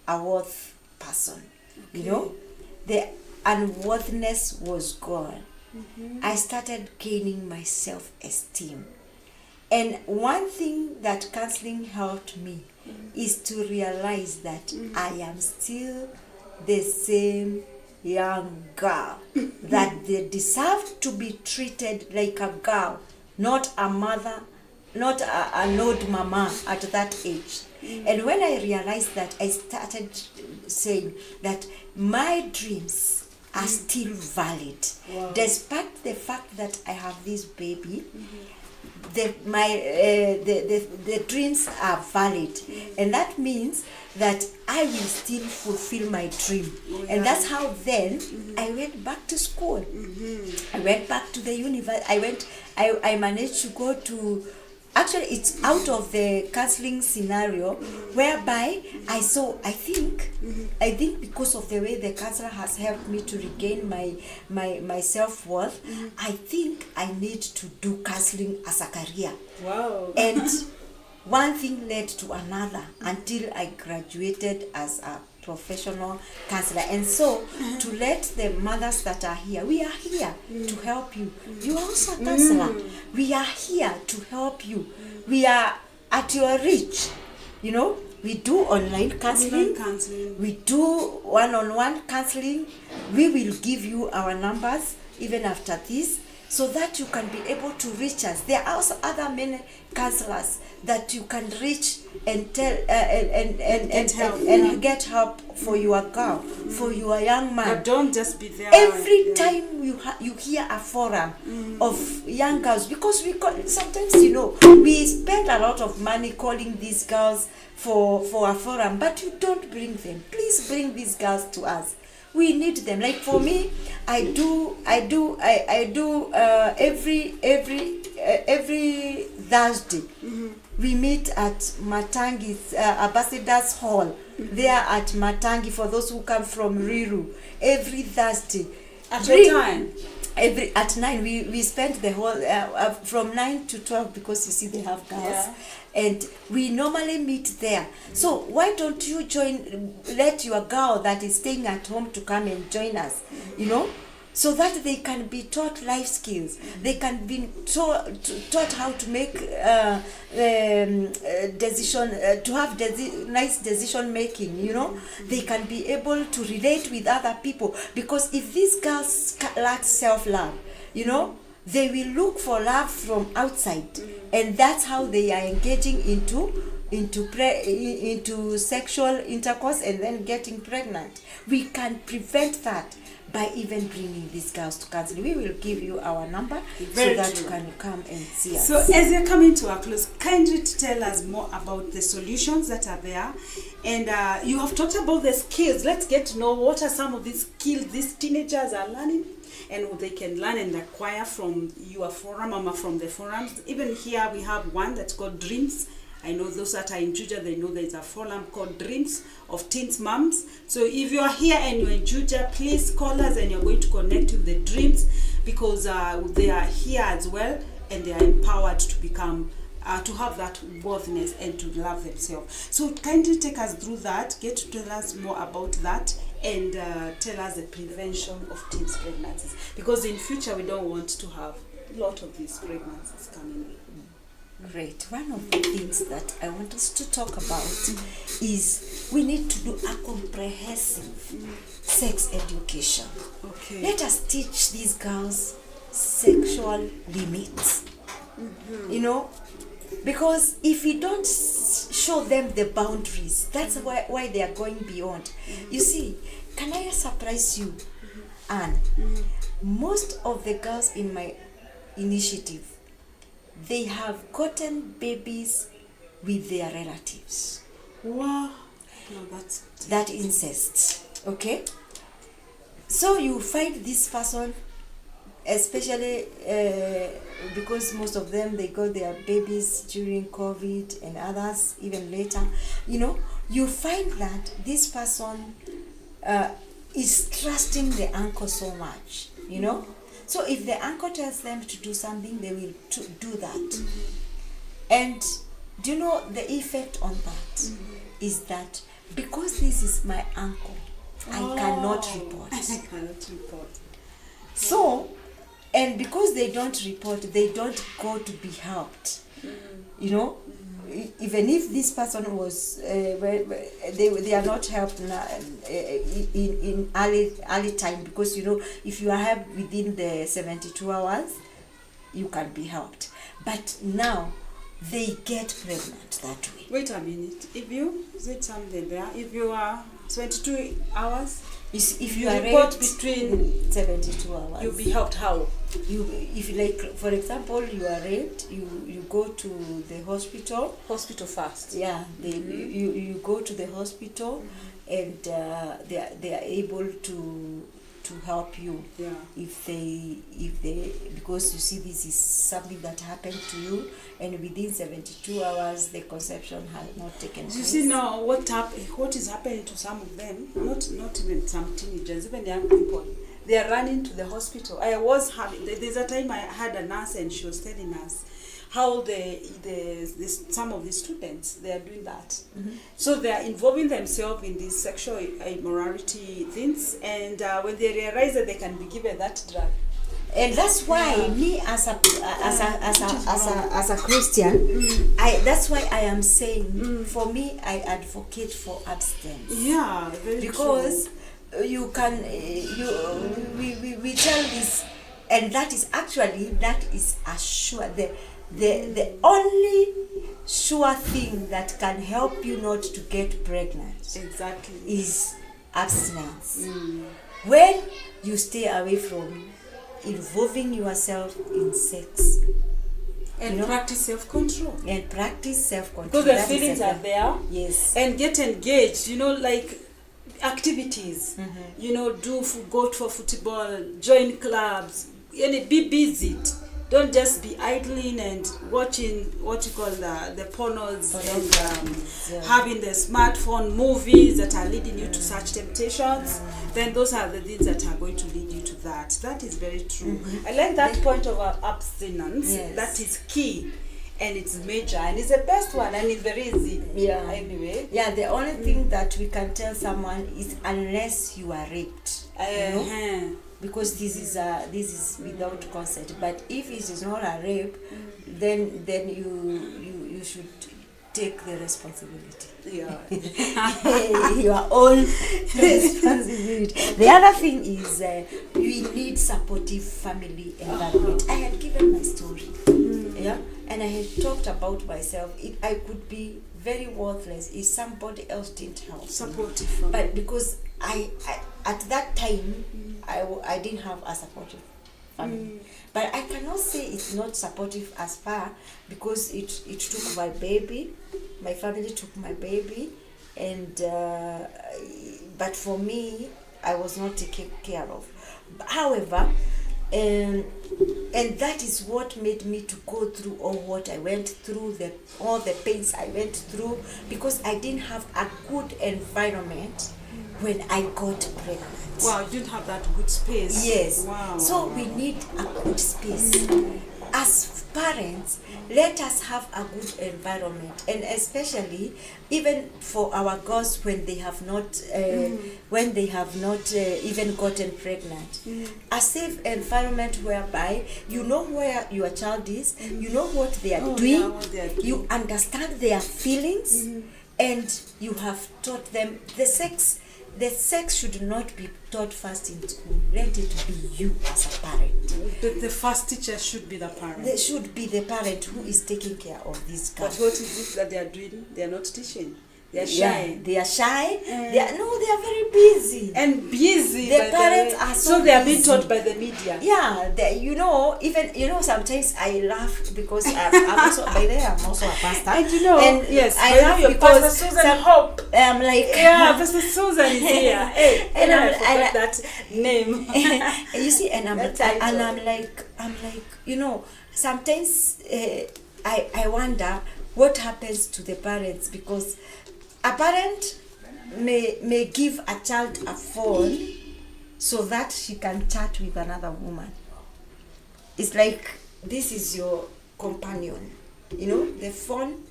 a worth person. The unworthiness was gone. I started gaining my self-esteem, and one thing that counseling helped me is to realize that I am still the same young girl, that they deserve to be treated like a girl, not a mother, not an old mama at that age. And when I realized that, I started saying that my dreams are still valid. Wow. Despite the fact that I have this baby, the dreams are valid, and that means that I will still fulfill my dream. And that's how then I went back to school. I went back to the university. I managed to go to, actually it's out of the counseling scenario, whereby I think because of the way the counselor has helped me to regain my self-worth, I think I need to do counseling as a career. Wow. And one thing led to another until I graduated as a professional counselor. And so to let the mothers that are here, we are here to help you. You are also a counselor. We are here to help you. We are at your reach. You know, we do online counseling. We do one-on-one counseling. We will give you our numbers even after this, so that you can be able to reach us. There are also other many counselors that you can reach and tell and get help for your girl, for your young man. But don't just be there. Every time you hear a forum of young girls, because sometimes we spend a lot of money calling these girls for a forum, but you don't bring them. Please bring these girls to us. We need them. Like for me, I do every Thursday. We meet at Matangi's Ambassadors Hall. There at Matangi, for those who come from Riru. Every Thursday. At what time? At 9. We spend the whole from 9 to 12, because you see they have girls. Yeah. And we normally meet there. So why don't you let your girl that is staying at home to come and join us, so that they can be taught life skills. They can be taught how to make to have nice decision making, They can be able to relate with other people, because if these girls lack self-love, they will look for love from outside, and that's how they are engaging into sexual intercourse and then getting pregnant. We can prevent that by even bringing these girls to counseling. We will give you our number so that you can come and see us. So as you're coming to a close, kindly tell us more about the solutions that are there. And you have talked about the skills. Let's get to know what are some of these skills these teenagers are learning, and what they can learn and acquire from your forum, or from the forums. Even here we have one that's called Dreams. I know those that are in Juja, they know there's a forum called Dreams of Teens Moms. So if you are here and you're in Juja, please call us, and you're going to connect with the Dreams, because they are here as well, and they are empowered to become, to have that worthiness and to love themselves. So kindly take us through that, get to tell us more about that, and tell us the prevention of teens pregnancies, because in future we don't want to have a lot of these pregnancies coming in. Great. One of the things that I want us to talk about is we need to do a comprehensive sex education. Okay. Let us teach these girls sexual limits. Because if we don't show them the boundaries, that's why they are going beyond. You see, can I surprise you, Anne? Most of the girls in my initiative, they have gotten babies with their relatives. Wow. No, that incest. Okay? So you find this person, especially because most of them, they got their babies during COVID, and others even later. You find that this person is trusting the uncle so much, So if the uncle tells them to do something, they will do that. And do you know the effect on that is that because this is my uncle, I cannot report. I cannot report. So, and because they don't report, they don't go to be helped. Even if this person was, they are not helped in early time, because if you are helped within the 72 hours, you can be helped. But now they get pregnant that way. Wait a minute. Is it something there? If you are 22 hours. If You you are report raped between 72 hours, you'll be helped how? if you like, for example, you are raped, you go to the hospital. Hospital first. Yeah, you go to the hospital, and they are able to help you. Yeah. If they because you see, this is something that happened to you, and within 72 hours the conception has not taken place. You see now what is happening to some of them, not even some teenagers, even young people. They are running to the hospital. There's a time I had a nurse, and she was telling us how some of the students, they are doing that. Mm-hmm. So they are involving themselves in these sexual immorality things, and when they realize that they can be given that drug. And that's why me as a Christian, that's why I am saying, for me, I advocate for abstinence. Yeah, very because true. You can we tell this, and that is a sure, the only sure thing that can help you not to get pregnant Exactly. is abstinence. When you stay away from involving yourself in sex, And practice self-control. Because the feelings are there. Yes. And get engaged, like activities. Go for football, join clubs, and be busy. Don't just be idling and watching what you call the pornos and having the smartphone movies that are leading you to such temptations. Then those are the things that are going to lead you to that. That is very true. I like that point of abstinence. Yes. That is key. And it's major, and it's the best one, and it's very easy. Yeah. Anyway. Yeah, the only thing that we can tell someone is unless you are raped. Because this is without consent. But if it is not a rape, then you should take the responsibility. Yeah. Your own responsibility. The other thing is we need supportive family environment. I had given my story. Yeah. And I had talked about myself. I could be very worthless if somebody else didn't help. Supportive family. But because I at that time, I didn't have a supportive family. But I cannot say it's not supportive as far, because it took my baby. My family took my baby, and but for me, I was not taken care of. However, and that is what made me to go through all what I went through, all the pains I went through, because I didn't have a good environment when I got pregnant. Wow, you didn't have that good space. Yes. Wow. So we need a good space. As parents, let us have a good environment, and especially even for our girls when they have not even gotten pregnant. A safe environment whereby you know where your child is, you know what they are doing, what they are doing. You understand their feelings, and you have taught them the sex. The sex should not be taught first in school. Let it be you as a parent. The first teacher should be the parent. They should be the parent who is taking care of this girl. But what is it that they are doing? They are not teaching. They are shy. Yeah, they are shy. They are very busy. And busy. The parents are so they are being busy. taught by the media. Yeah, even sometimes I laugh because I'm also by there. I'm also a pastor. And yes, I laugh your because Pastor Susan Hope. I'm like, Pastor Susan is here. Hey, and I forgot that name. You see, and I'm like, sometimes I wonder what happens to the parents, because a parent may give a child a phone so that she can chat with another woman. It's like, this is your companion. The phone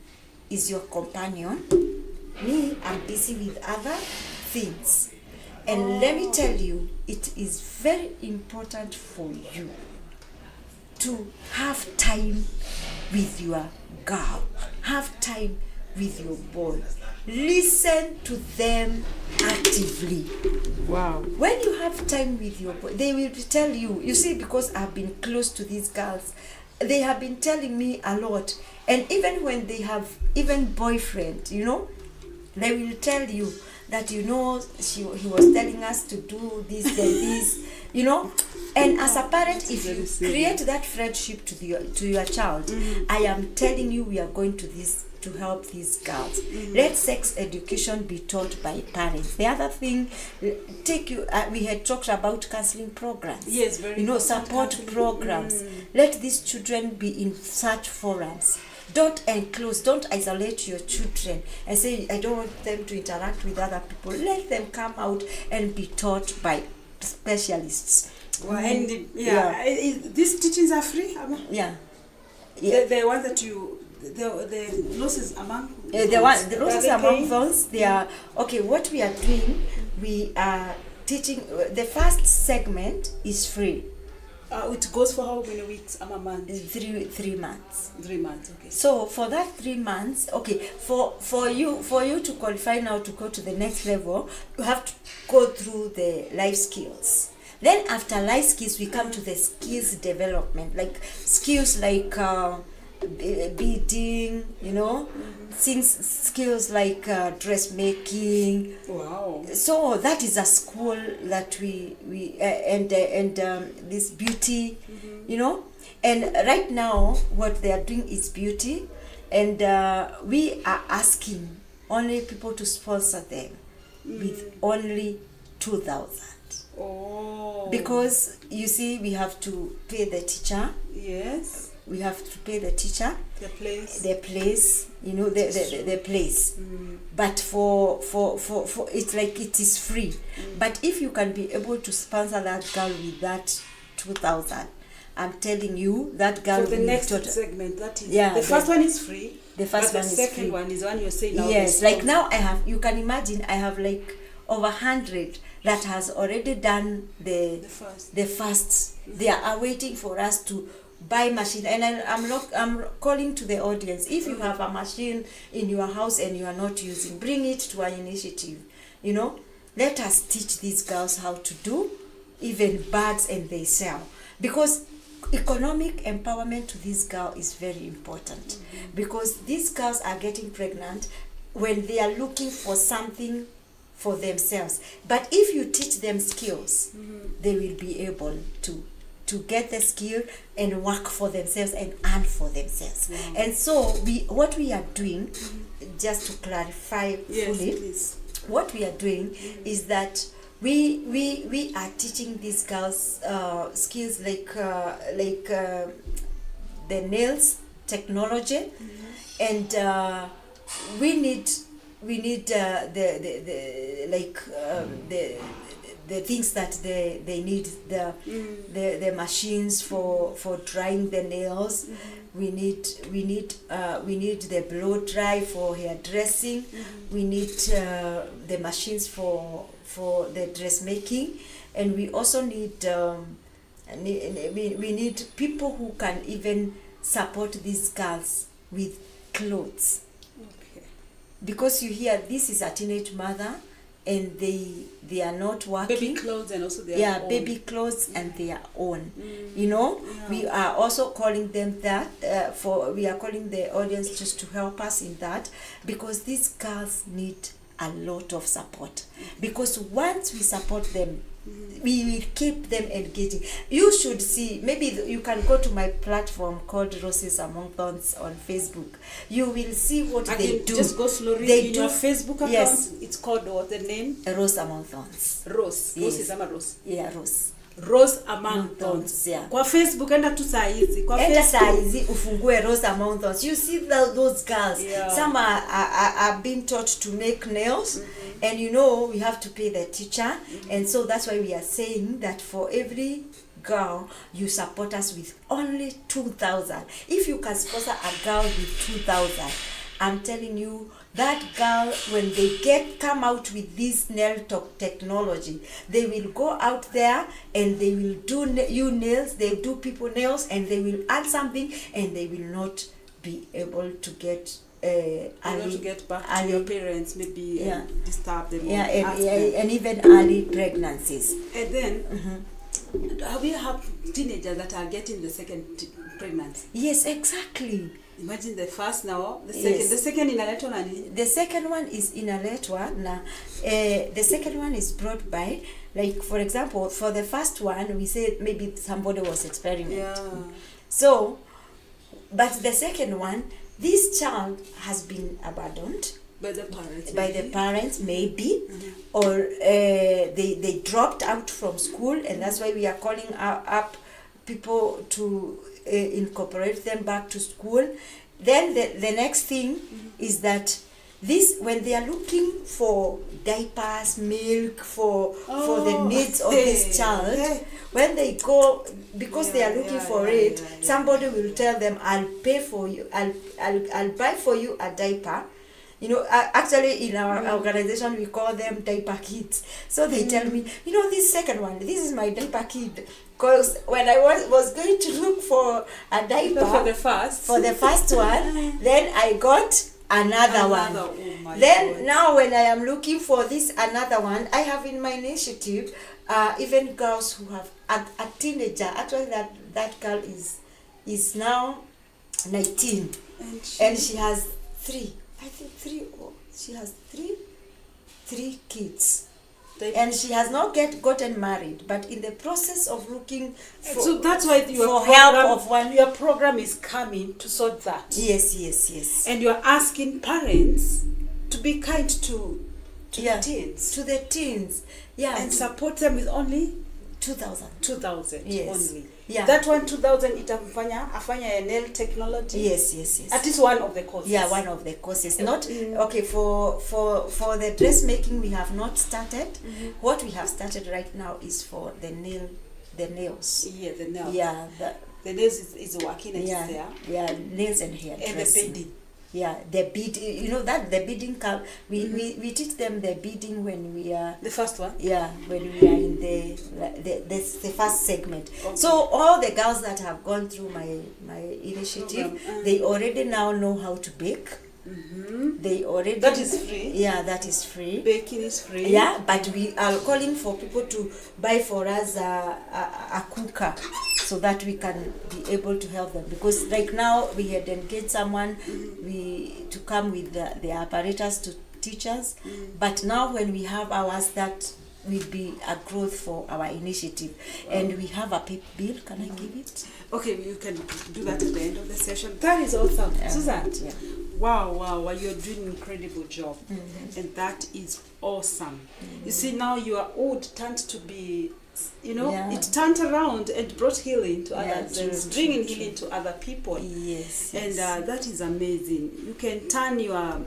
is your companion. Me, I'm busy with other things. And let me tell you, it is very important for you to have time with your girl. Have time with your boy. Listen to them actively. Wow. When you have time with your boy, they will tell you. You see, because I've been close to these girls, they have been telling me a lot. And even when they have boyfriend, they will tell you that he was telling us to do this and this, you know. And as a parent, if you create that friendship to your child, I am telling you, we are going to help these girls. Let sex education be taught by parents. The other thing, we had talked about counseling programs. Yes, very support programs. Let these children be in such forums. Don't isolate your children and say, I don't want them to interact with other people. Let them come out and be taught by specialists. Well, and these teachings are free? Yeah. The ones that the losses among the losses among those, they are okay. What we are doing, we are teaching. The first segment is free. It goes for how many weeks? A month? 3 months. 3 months, okay. So for that 3 months, okay, for you to qualify now to go to the next level, you have to go through the life skills. Then after life skills, we come to the skills development, like skills like beading, skills like dressmaking. Wow. So that is a school that we this beauty, and right now what they are doing is beauty, and we are asking only people to sponsor them with only 2,000. Oh. Because you see, we have to pay the teacher. Yes. We have to pay the teacher. The place. The place, the place. But for it's like it is free. But if you can be able to sponsor that girl with that 2,000, I'm telling you, that girl for the will next segment, that is the first one is free. The first one is free. The second one is the one you're saying now. Yes, like now you can imagine I have like over 100 that has already done the first. They are waiting for us to buy machine, and I'm calling to the audience. If you have a machine in your house and you are not using, bring it to our initiative. Let us teach these girls how to do even bags, and they sell, because economic empowerment to this girl is very important, because these girls are getting pregnant when they are looking for something for themselves. But if you teach them skills, they will be able to get the skill and work for themselves and earn for themselves. And so what we are doing, just to clarify fully, please. What we are doing is that we are teaching these girls skills like the nails technology, and we need the things that they need, the machines for drying the nails. We need the blow dry for hair dressing. We need the machines for the dressmaking, and we also need we need people who can even support these girls with clothes. Okay. Because you hear this is a teenage mother, and they are not working. Baby clothes and also their own. Baby clothes and their own. We are also calling them that we are calling the audience just to help us in that, because these girls need a lot of support, because once we support them, we will keep them engaging. You should see, maybe you can go to my platform called Roses Among Thorns on Facebook. You will see what they do. Just go slowly. They in do. Your Facebook account. Yes. It's called what? The name? Rose Among Thorns. Rose. Yes. Rose is ama Rose. Yeah, Rose. Rose Among Thorns. Yeah. Kwa Facebook enda tu saa hizi. Kwa Enda Facebook. saa hizi ufungue Rose Among Thorns. You see those girls. Yeah. Some are being taught to make nails, and we have to pay the teacher, and so that's why we are saying that for every girl you support us with only 2,000. If you can sponsor a girl with 2,000, I'm telling you, that girl, when they come out with this nail technology, they will go out there and they will do nails, they do people nails, and they will add something, and they will not be able to get to get back to your parents, maybe disturb them. And even early pregnancies. And then we have teenagers that are getting the second pregnancy. Yes, exactly. Imagine the first now, the Yes. second. The second inaletwa nani? The second one is inaletwa na the second one is brought by, like for example, for the first one we said maybe somebody was experimenting. Yeah. So, but the second one, this child has been abandoned By the parents. by the maybe. parents maybe, or they dropped out from school, and that's why we are calling up people to incorporate them back to school. Then the next thing is that this, when they are looking for diapers, milk, for the needs of this child, when they go, because they are looking for it, somebody will tell them, I'll pay for you, I'll buy for you a diaper. You know, actually in our organization we call them diaper kids. So they tell me, you know, this second one, this is my diaper kid. Because when I was going to look for a diaper For the first one, then I got another one. Oh my Then God. now when I am looking for this another one, I have in my initiative even girls who have a teenager. Actually that girl is now 19, and she has she has three kids. And she has not gotten married, but in the process of looking for, so that's why your for help program, of one. your program is coming to sort that. Yes. And you're asking parents to be kind to Yeah. the teens To the teens, yeah, and support them with only 2,000. 2,000 Yes. only. Yeah. That one 2,000 itamfanya afanya nail technology. Yes. At least one of the courses. Yeah, one of the courses. Not okay for the dressmaking. We have not started. What we have started right now is for the nails. Yeah, the nail. Yeah, The nails is working and yeah, it's there. yeah, nails and hair And the dressing. beading. Yeah, the bead. You know that the beading. We teach them the beading when we are. The first one. Yeah, when we are in the first segment. Okay. So all the girls that have gone through my initiative, Program. they already now know how to bake. They already. That is free. Yeah, that is free. Baking is free. Yeah, but we are calling for people to buy for us a cooker, so that we can be able to help them, because right now we had engaged someone to come with the apparatus to teach us, but now when we have ours, that will be a growth for our initiative. And we have a pay bill. Can I give it? Okay, you can do that at the end of the session. That is awesome. Susan, Yeah. wow, you're doing an incredible job. And that is awesome. You see, now your old turned to be, Yeah. it turned around and brought healing to Yeah, others, true, and bringing true, healing to other people. Yes. And that is amazing. You can turn your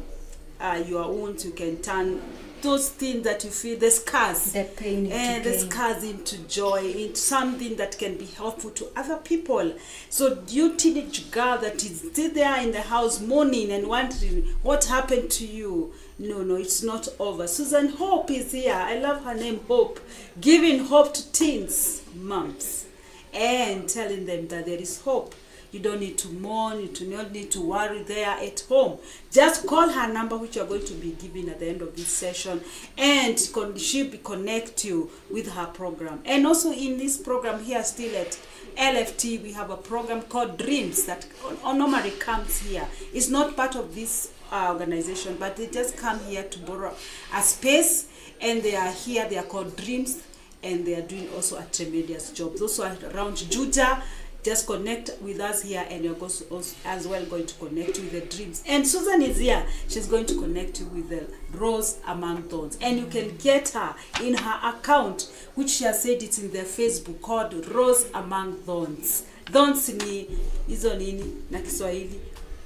wounds, you can turn those things that you feel, the scars, the pain and the scars into joy, into something that can be helpful to other people. So you teenage girl that is still there in the house mourning and wondering what happened to you, no, it's not over. Susan Hope is here. I love her name, Hope, giving hope to teens, moms, and telling them that there is hope. You don't need to mourn, you do not need to worry there at home. Just call her number, which you're going to be giving at the end of this session, and she'll connect you with her program. And also in this program here, still at LFT, we have a program called Dreams that normally comes here. It's not part of this organization, but they just come here to borrow a space, and they are here. They are called Dreams, and they are doing also a tremendous job. Those who are around Juja, just connect with us here, and you're also as well going to connect with the Dreams. And Susan is here. She's going to connect you with the Rose Among Thorns. And you can get her in her account, which she has said it's in the Facebook, called Rose Among Thorns. Thorns ni hizo nini na Kiswahili?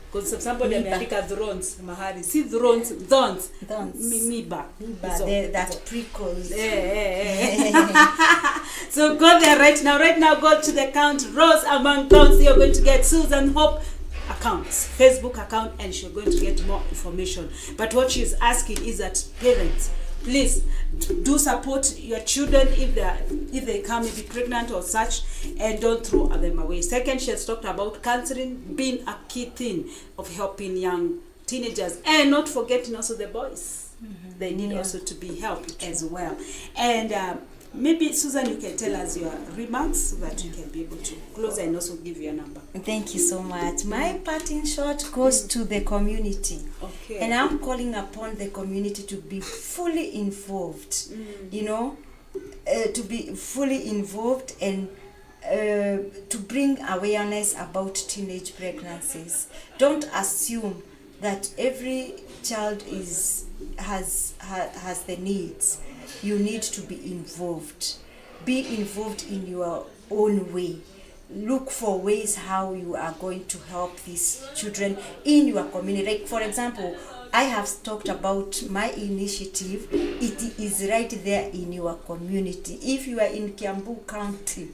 Because somebody ameandika thorns mahali. Si thorns. Miba. That prickles. So go there right now go to the account Rose Among Thorns. You're going to get Susan Hope accounts, Facebook account, and she's going to get more information. But what she's asking is that parents, please do support your children if they come maybe pregnant or such, and don't throw them away. Second, she has talked about counseling being a key thing of helping young teenagers, and not forgetting also the boys. They need also to be helped as well. And Maybe, Susan, you can tell us your remarks so that you can be able to close and also give your number. Thank you so much. My parting shot goes to the community. Okay. And I'm calling upon the community to be fully involved, you know, to be fully involved and to bring awareness about teenage pregnancies. Don't assume that every child has the needs. You need to be involved. Be involved in your own way. Look for ways how you are going to help these children in your community. Like, for example, I have talked about my initiative. It is right there in your community. If you are in Kiambu County,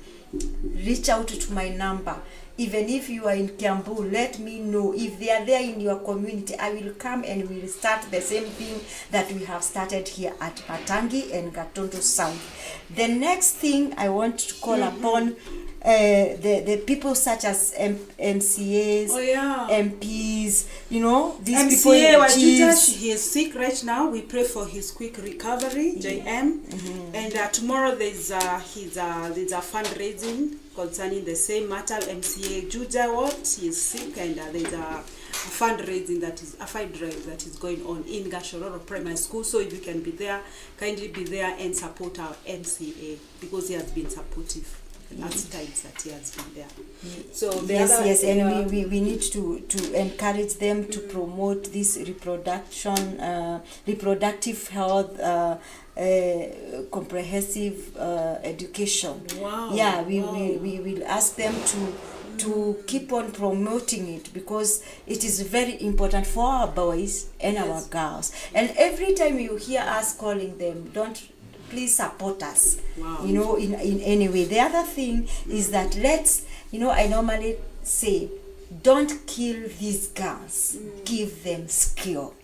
reach out to my number. Even if you are in Kiambu, let me know. If they are there in your community, I will come and we will start the same thing that we have started here at Patangi and Gatondo South. The next thing I want to call upon the people such as MCAs, MPs, you know, these MCA people. He is sick right now. We pray for his quick recovery, JM. And tomorrow there's a fundraising concerning the same matter. MCA Juja he is sick, and there's a fundraising that is a fight drive that is going on in Gashororo Primary School. So if you can be there, kindly be there and support our MCA, because he has been supportive last times that he has been there. So yes, and we need to encourage them to promote this reproductive health, comprehensive education. Wow. Yeah, we will ask them to keep on promoting it, because it is very important for our boys and our girls. And every time you hear us calling them, please support us. Wow. You know, in any way. The other thing is that I normally say, don't kill these girls, give them skill.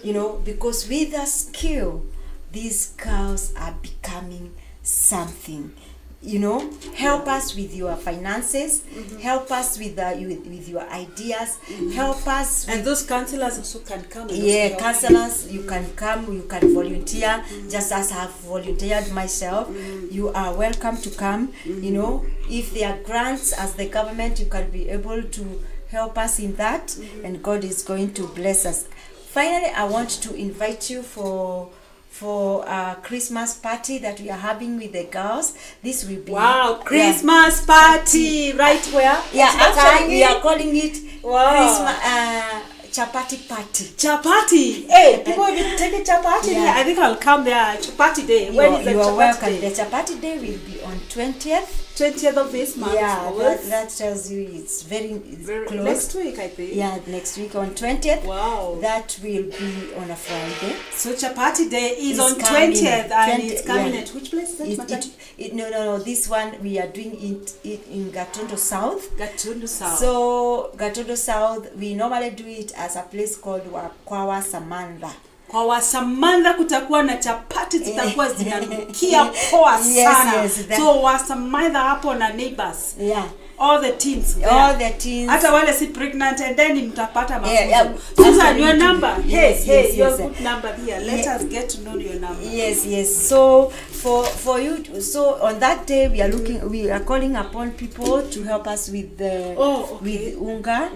You know, because with the skill, these girls are becoming something. You know, help us with your finances, help us with your ideas, help us. And those counselors also can come. Counselors, you can come, you can volunteer, just as I have volunteered myself. You are welcome to come. You know, if there are grants as the government, you can be able to help us in that, and God is going to bless us. Finally, I want to invite you for a Christmas party that we are having with the girls. This will be Christmas party, right where? Actually we are calling it Christmas chapati party. Chapati. Hey, people will take a chapati. Yeah. I think I'll come there. Chapati day. You are welcome. Day? The chapati day will be on 20th of this month. Yeah, that tells you it's very close. Next week, I think. Yeah, next week on 20th. Wow. That will be on a Friday. So chapati day is on 20th, and it's coming at which place? No. This one we are doing it in Gatondo South. Gatondo South. So Gatondo South, we normally do it as a place called Kwawa Samantha. Kwa Wasamandha kutakuwa na chapati zitakuwa zinanukia poa sana. Yes, so Wasamandha hapo na neighbors. Yeah. All the teens. Hata wale si pregnant, and then mtapata mafunzo. Susan, your number. Yes, your good number here. Let us get to know your number. Yes. So for you, so on that day we are calling upon people to help us with with unga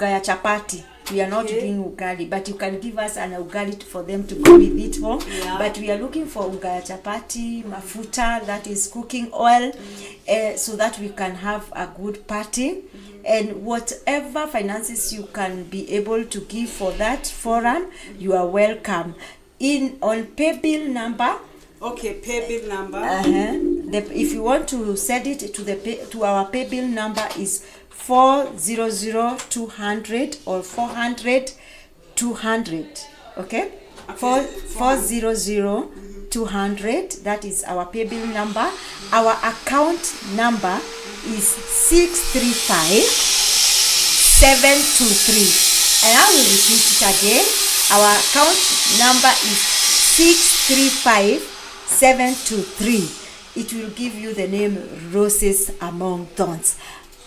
ya chapati. We are not doing ugali, but you can give us an ugali for them to go with it home. Yeah. But we are looking for unga ya chapati, mafuta, that is cooking oil, so that we can have a good party. And whatever finances you can be able to give for that forum, you are welcome. On pay bill number. Okay, pay bill number. If you want to send it to our pay bill number is 400-200 or 400-200. Okay? 400-200. That is our pay bill number. Our account number is 635-723. And I will repeat it again. Our account number is 635-723. It will give you the name Roses Among Thorns.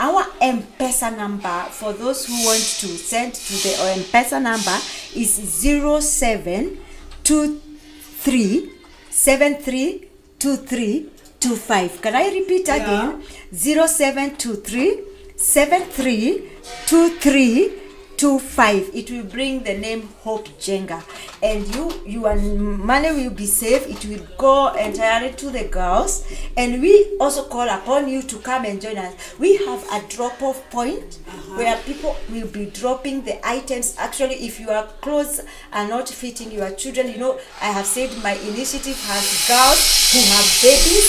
Our M-Pesa number, for those who want to send to the M-Pesa number, is 072373 0723-732325. Can I repeat again? 0723-732325. It will bring the name Hope Jenga, and your money will be safe. It will go entirely to the girls, and we also call upon you to come and join us. We have a drop-off point where people will be dropping the items. Actually, if your clothes are not fitting your children, I have said my initiative has girls who have babies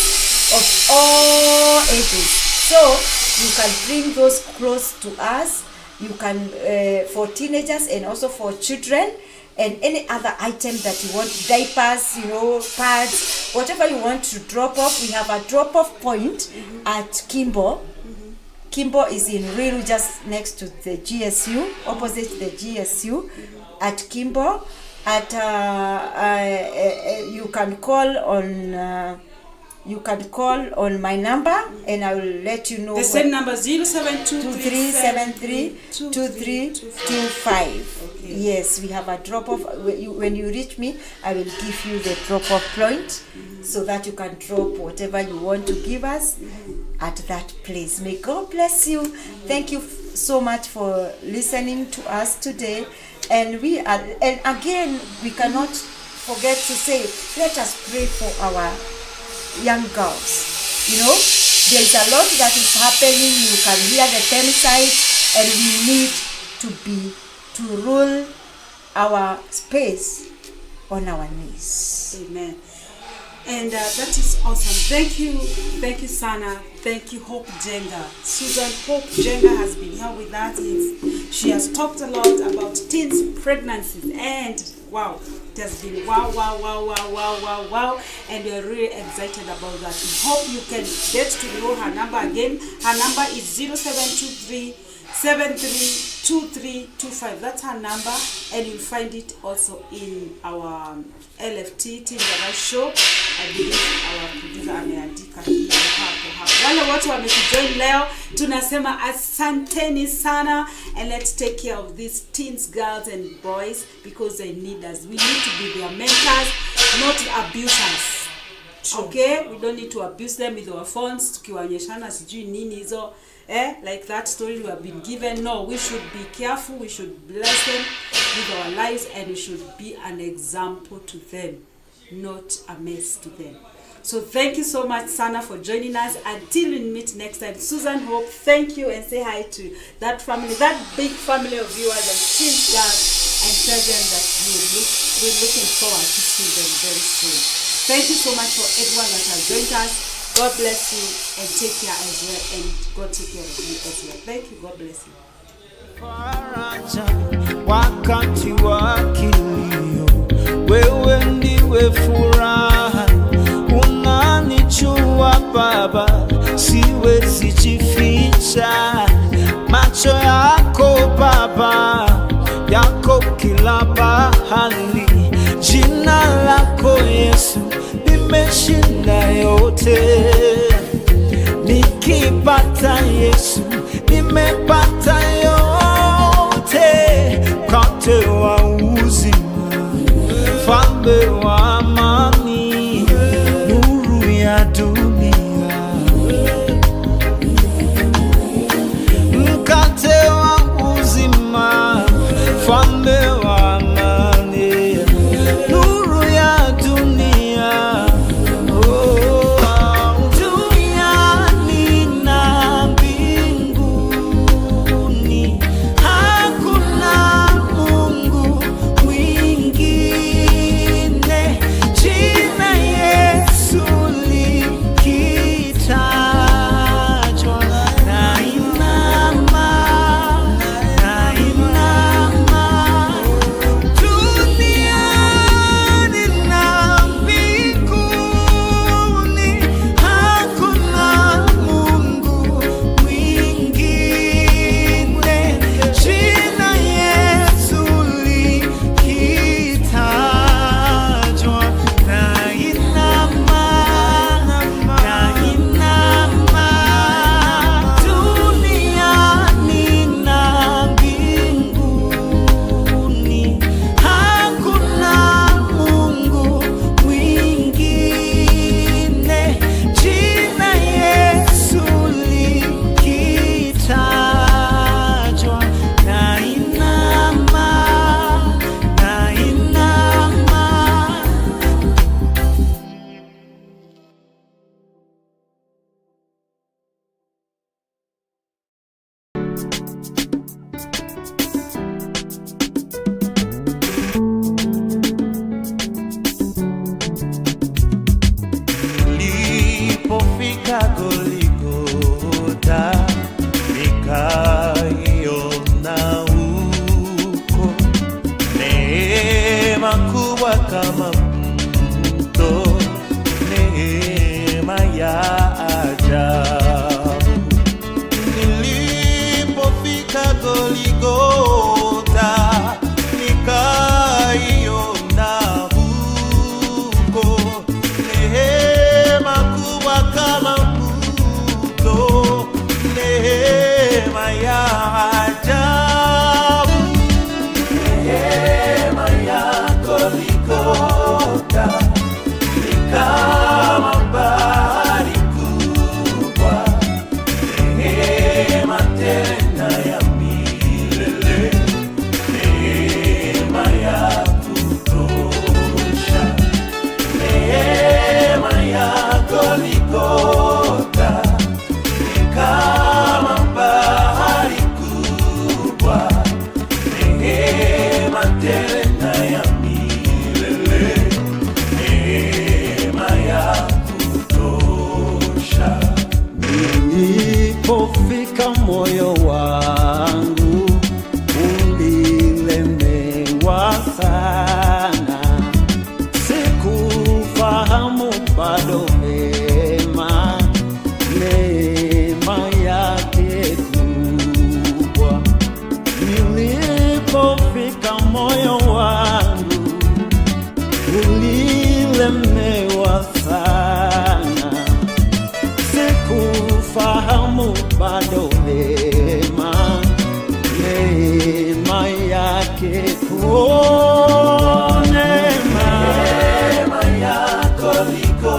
of all ages, so you can bring those clothes to us. You can for teenagers and also for children, and any other item that you want, diapers, pads, whatever you want to drop off. We have a drop off point at Kimbo. Kimbo is in Riru, just next to the GSU, opposite the GSU at Kimbo. You can call on my number, and I will let you know. The same number, 0723-732325. Okay. Yes, we have a drop-off. When you reach me, I will give you the drop-off point, so that you can drop whatever you want to give us at that place. May God bless you. Thank you so much for listening to us today. And again, we cannot forget to say, let us pray for our young girls. There is a lot that is happening. You can hear the femicide, and we need to rule our space on our knees. Amen. And that is awesome. Thank you, Sana. Thank you, Hope Jenga. Susan Hope Jenga has been here with us. She has talked a lot about teens pregnancies, and wow, it has been wow, and we're really excited about that. We hope you can get to know her number again. Her number is 0723-732325. That's her number, and you'll find it also in our LFT Team Garage Show. I believe our producer ameandika hapo. Wale wote wametujoin leo, tunasema asanteni sana, and let's take care of these teens, girls and boys, because they need us. We need to be their mentors, not abusers. True. Okay, we don't need to abuse them with our phones, tukiwaonyeshana sijui nini hizo, like that story we have been given. No, we should be careful. We should bless them with our lives, and we should be an example to them, not a mess to them. So thank you so much, Sana, for joining us. Until we meet next time, Susan Hope, thank you, and say hi to that family, that big family of viewers and teen girls, and tell them that we're looking forward to see them very soon. Thank you so much for everyone that has joined us. God bless you, and take care as well, and God take care of you as well. Thank you. God bless you. Faraja wakati wa kilio, wewe ndiwe furaha, unanichua Baba, siwezi jificha. Macho yako Baba, yako kila bahali, jina lako Yesu limeshinda yote. Nikipata Yesu nimepata yote, mkate wa uzima, mfalme wa amani, nuru ya dunia. Mkate wa uzima, mfalme wa amani, nuru ya dunia. Duniani na mbinguni hakuna Mungu mwingine. bado mema, neema yake kubwa. Nilipofika moyo wangu ulilemewa sana, sikufahamu bado mema, neema yake kubwa. Neema yako liko